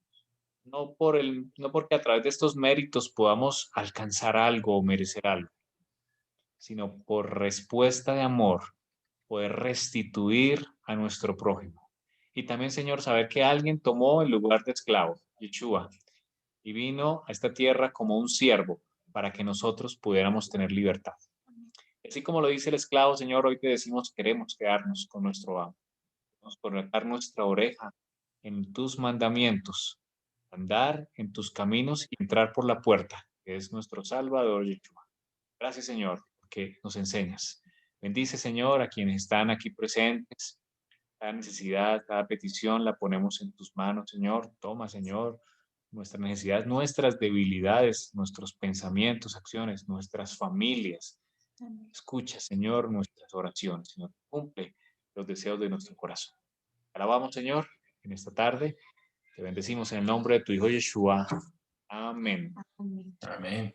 No porque a través de estos méritos podamos alcanzar algo o merecer algo, sino por respuesta de amor, poder restituir a nuestro prójimo. Y también, Señor, saber que alguien tomó el lugar de esclavo, Yeshua, y vino a esta tierra como un siervo para que nosotros pudiéramos tener libertad. Así como lo dice el esclavo, Señor, hoy te decimos, queremos quedarnos con nuestro amo. Queremos colocar nuestra oreja en tus mandamientos, andar en tus caminos y entrar por la puerta, que es nuestro Salvador, Yeshua. Gracias, Señor, porque nos enseñas. Bendice, Señor, a quienes están aquí presentes. Cada necesidad, cada petición la ponemos en tus manos, Señor. Toma, Señor, nuestras necesidades, nuestras debilidades, nuestros pensamientos, acciones, nuestras familias. Escucha, Señor, nuestras oraciones, Señor. Cumple los deseos de nuestro corazón. Te alabamos, Señor, en esta tarde. Te bendecimos en el nombre de tu Hijo Yeshua. Amén. Amén. Amén.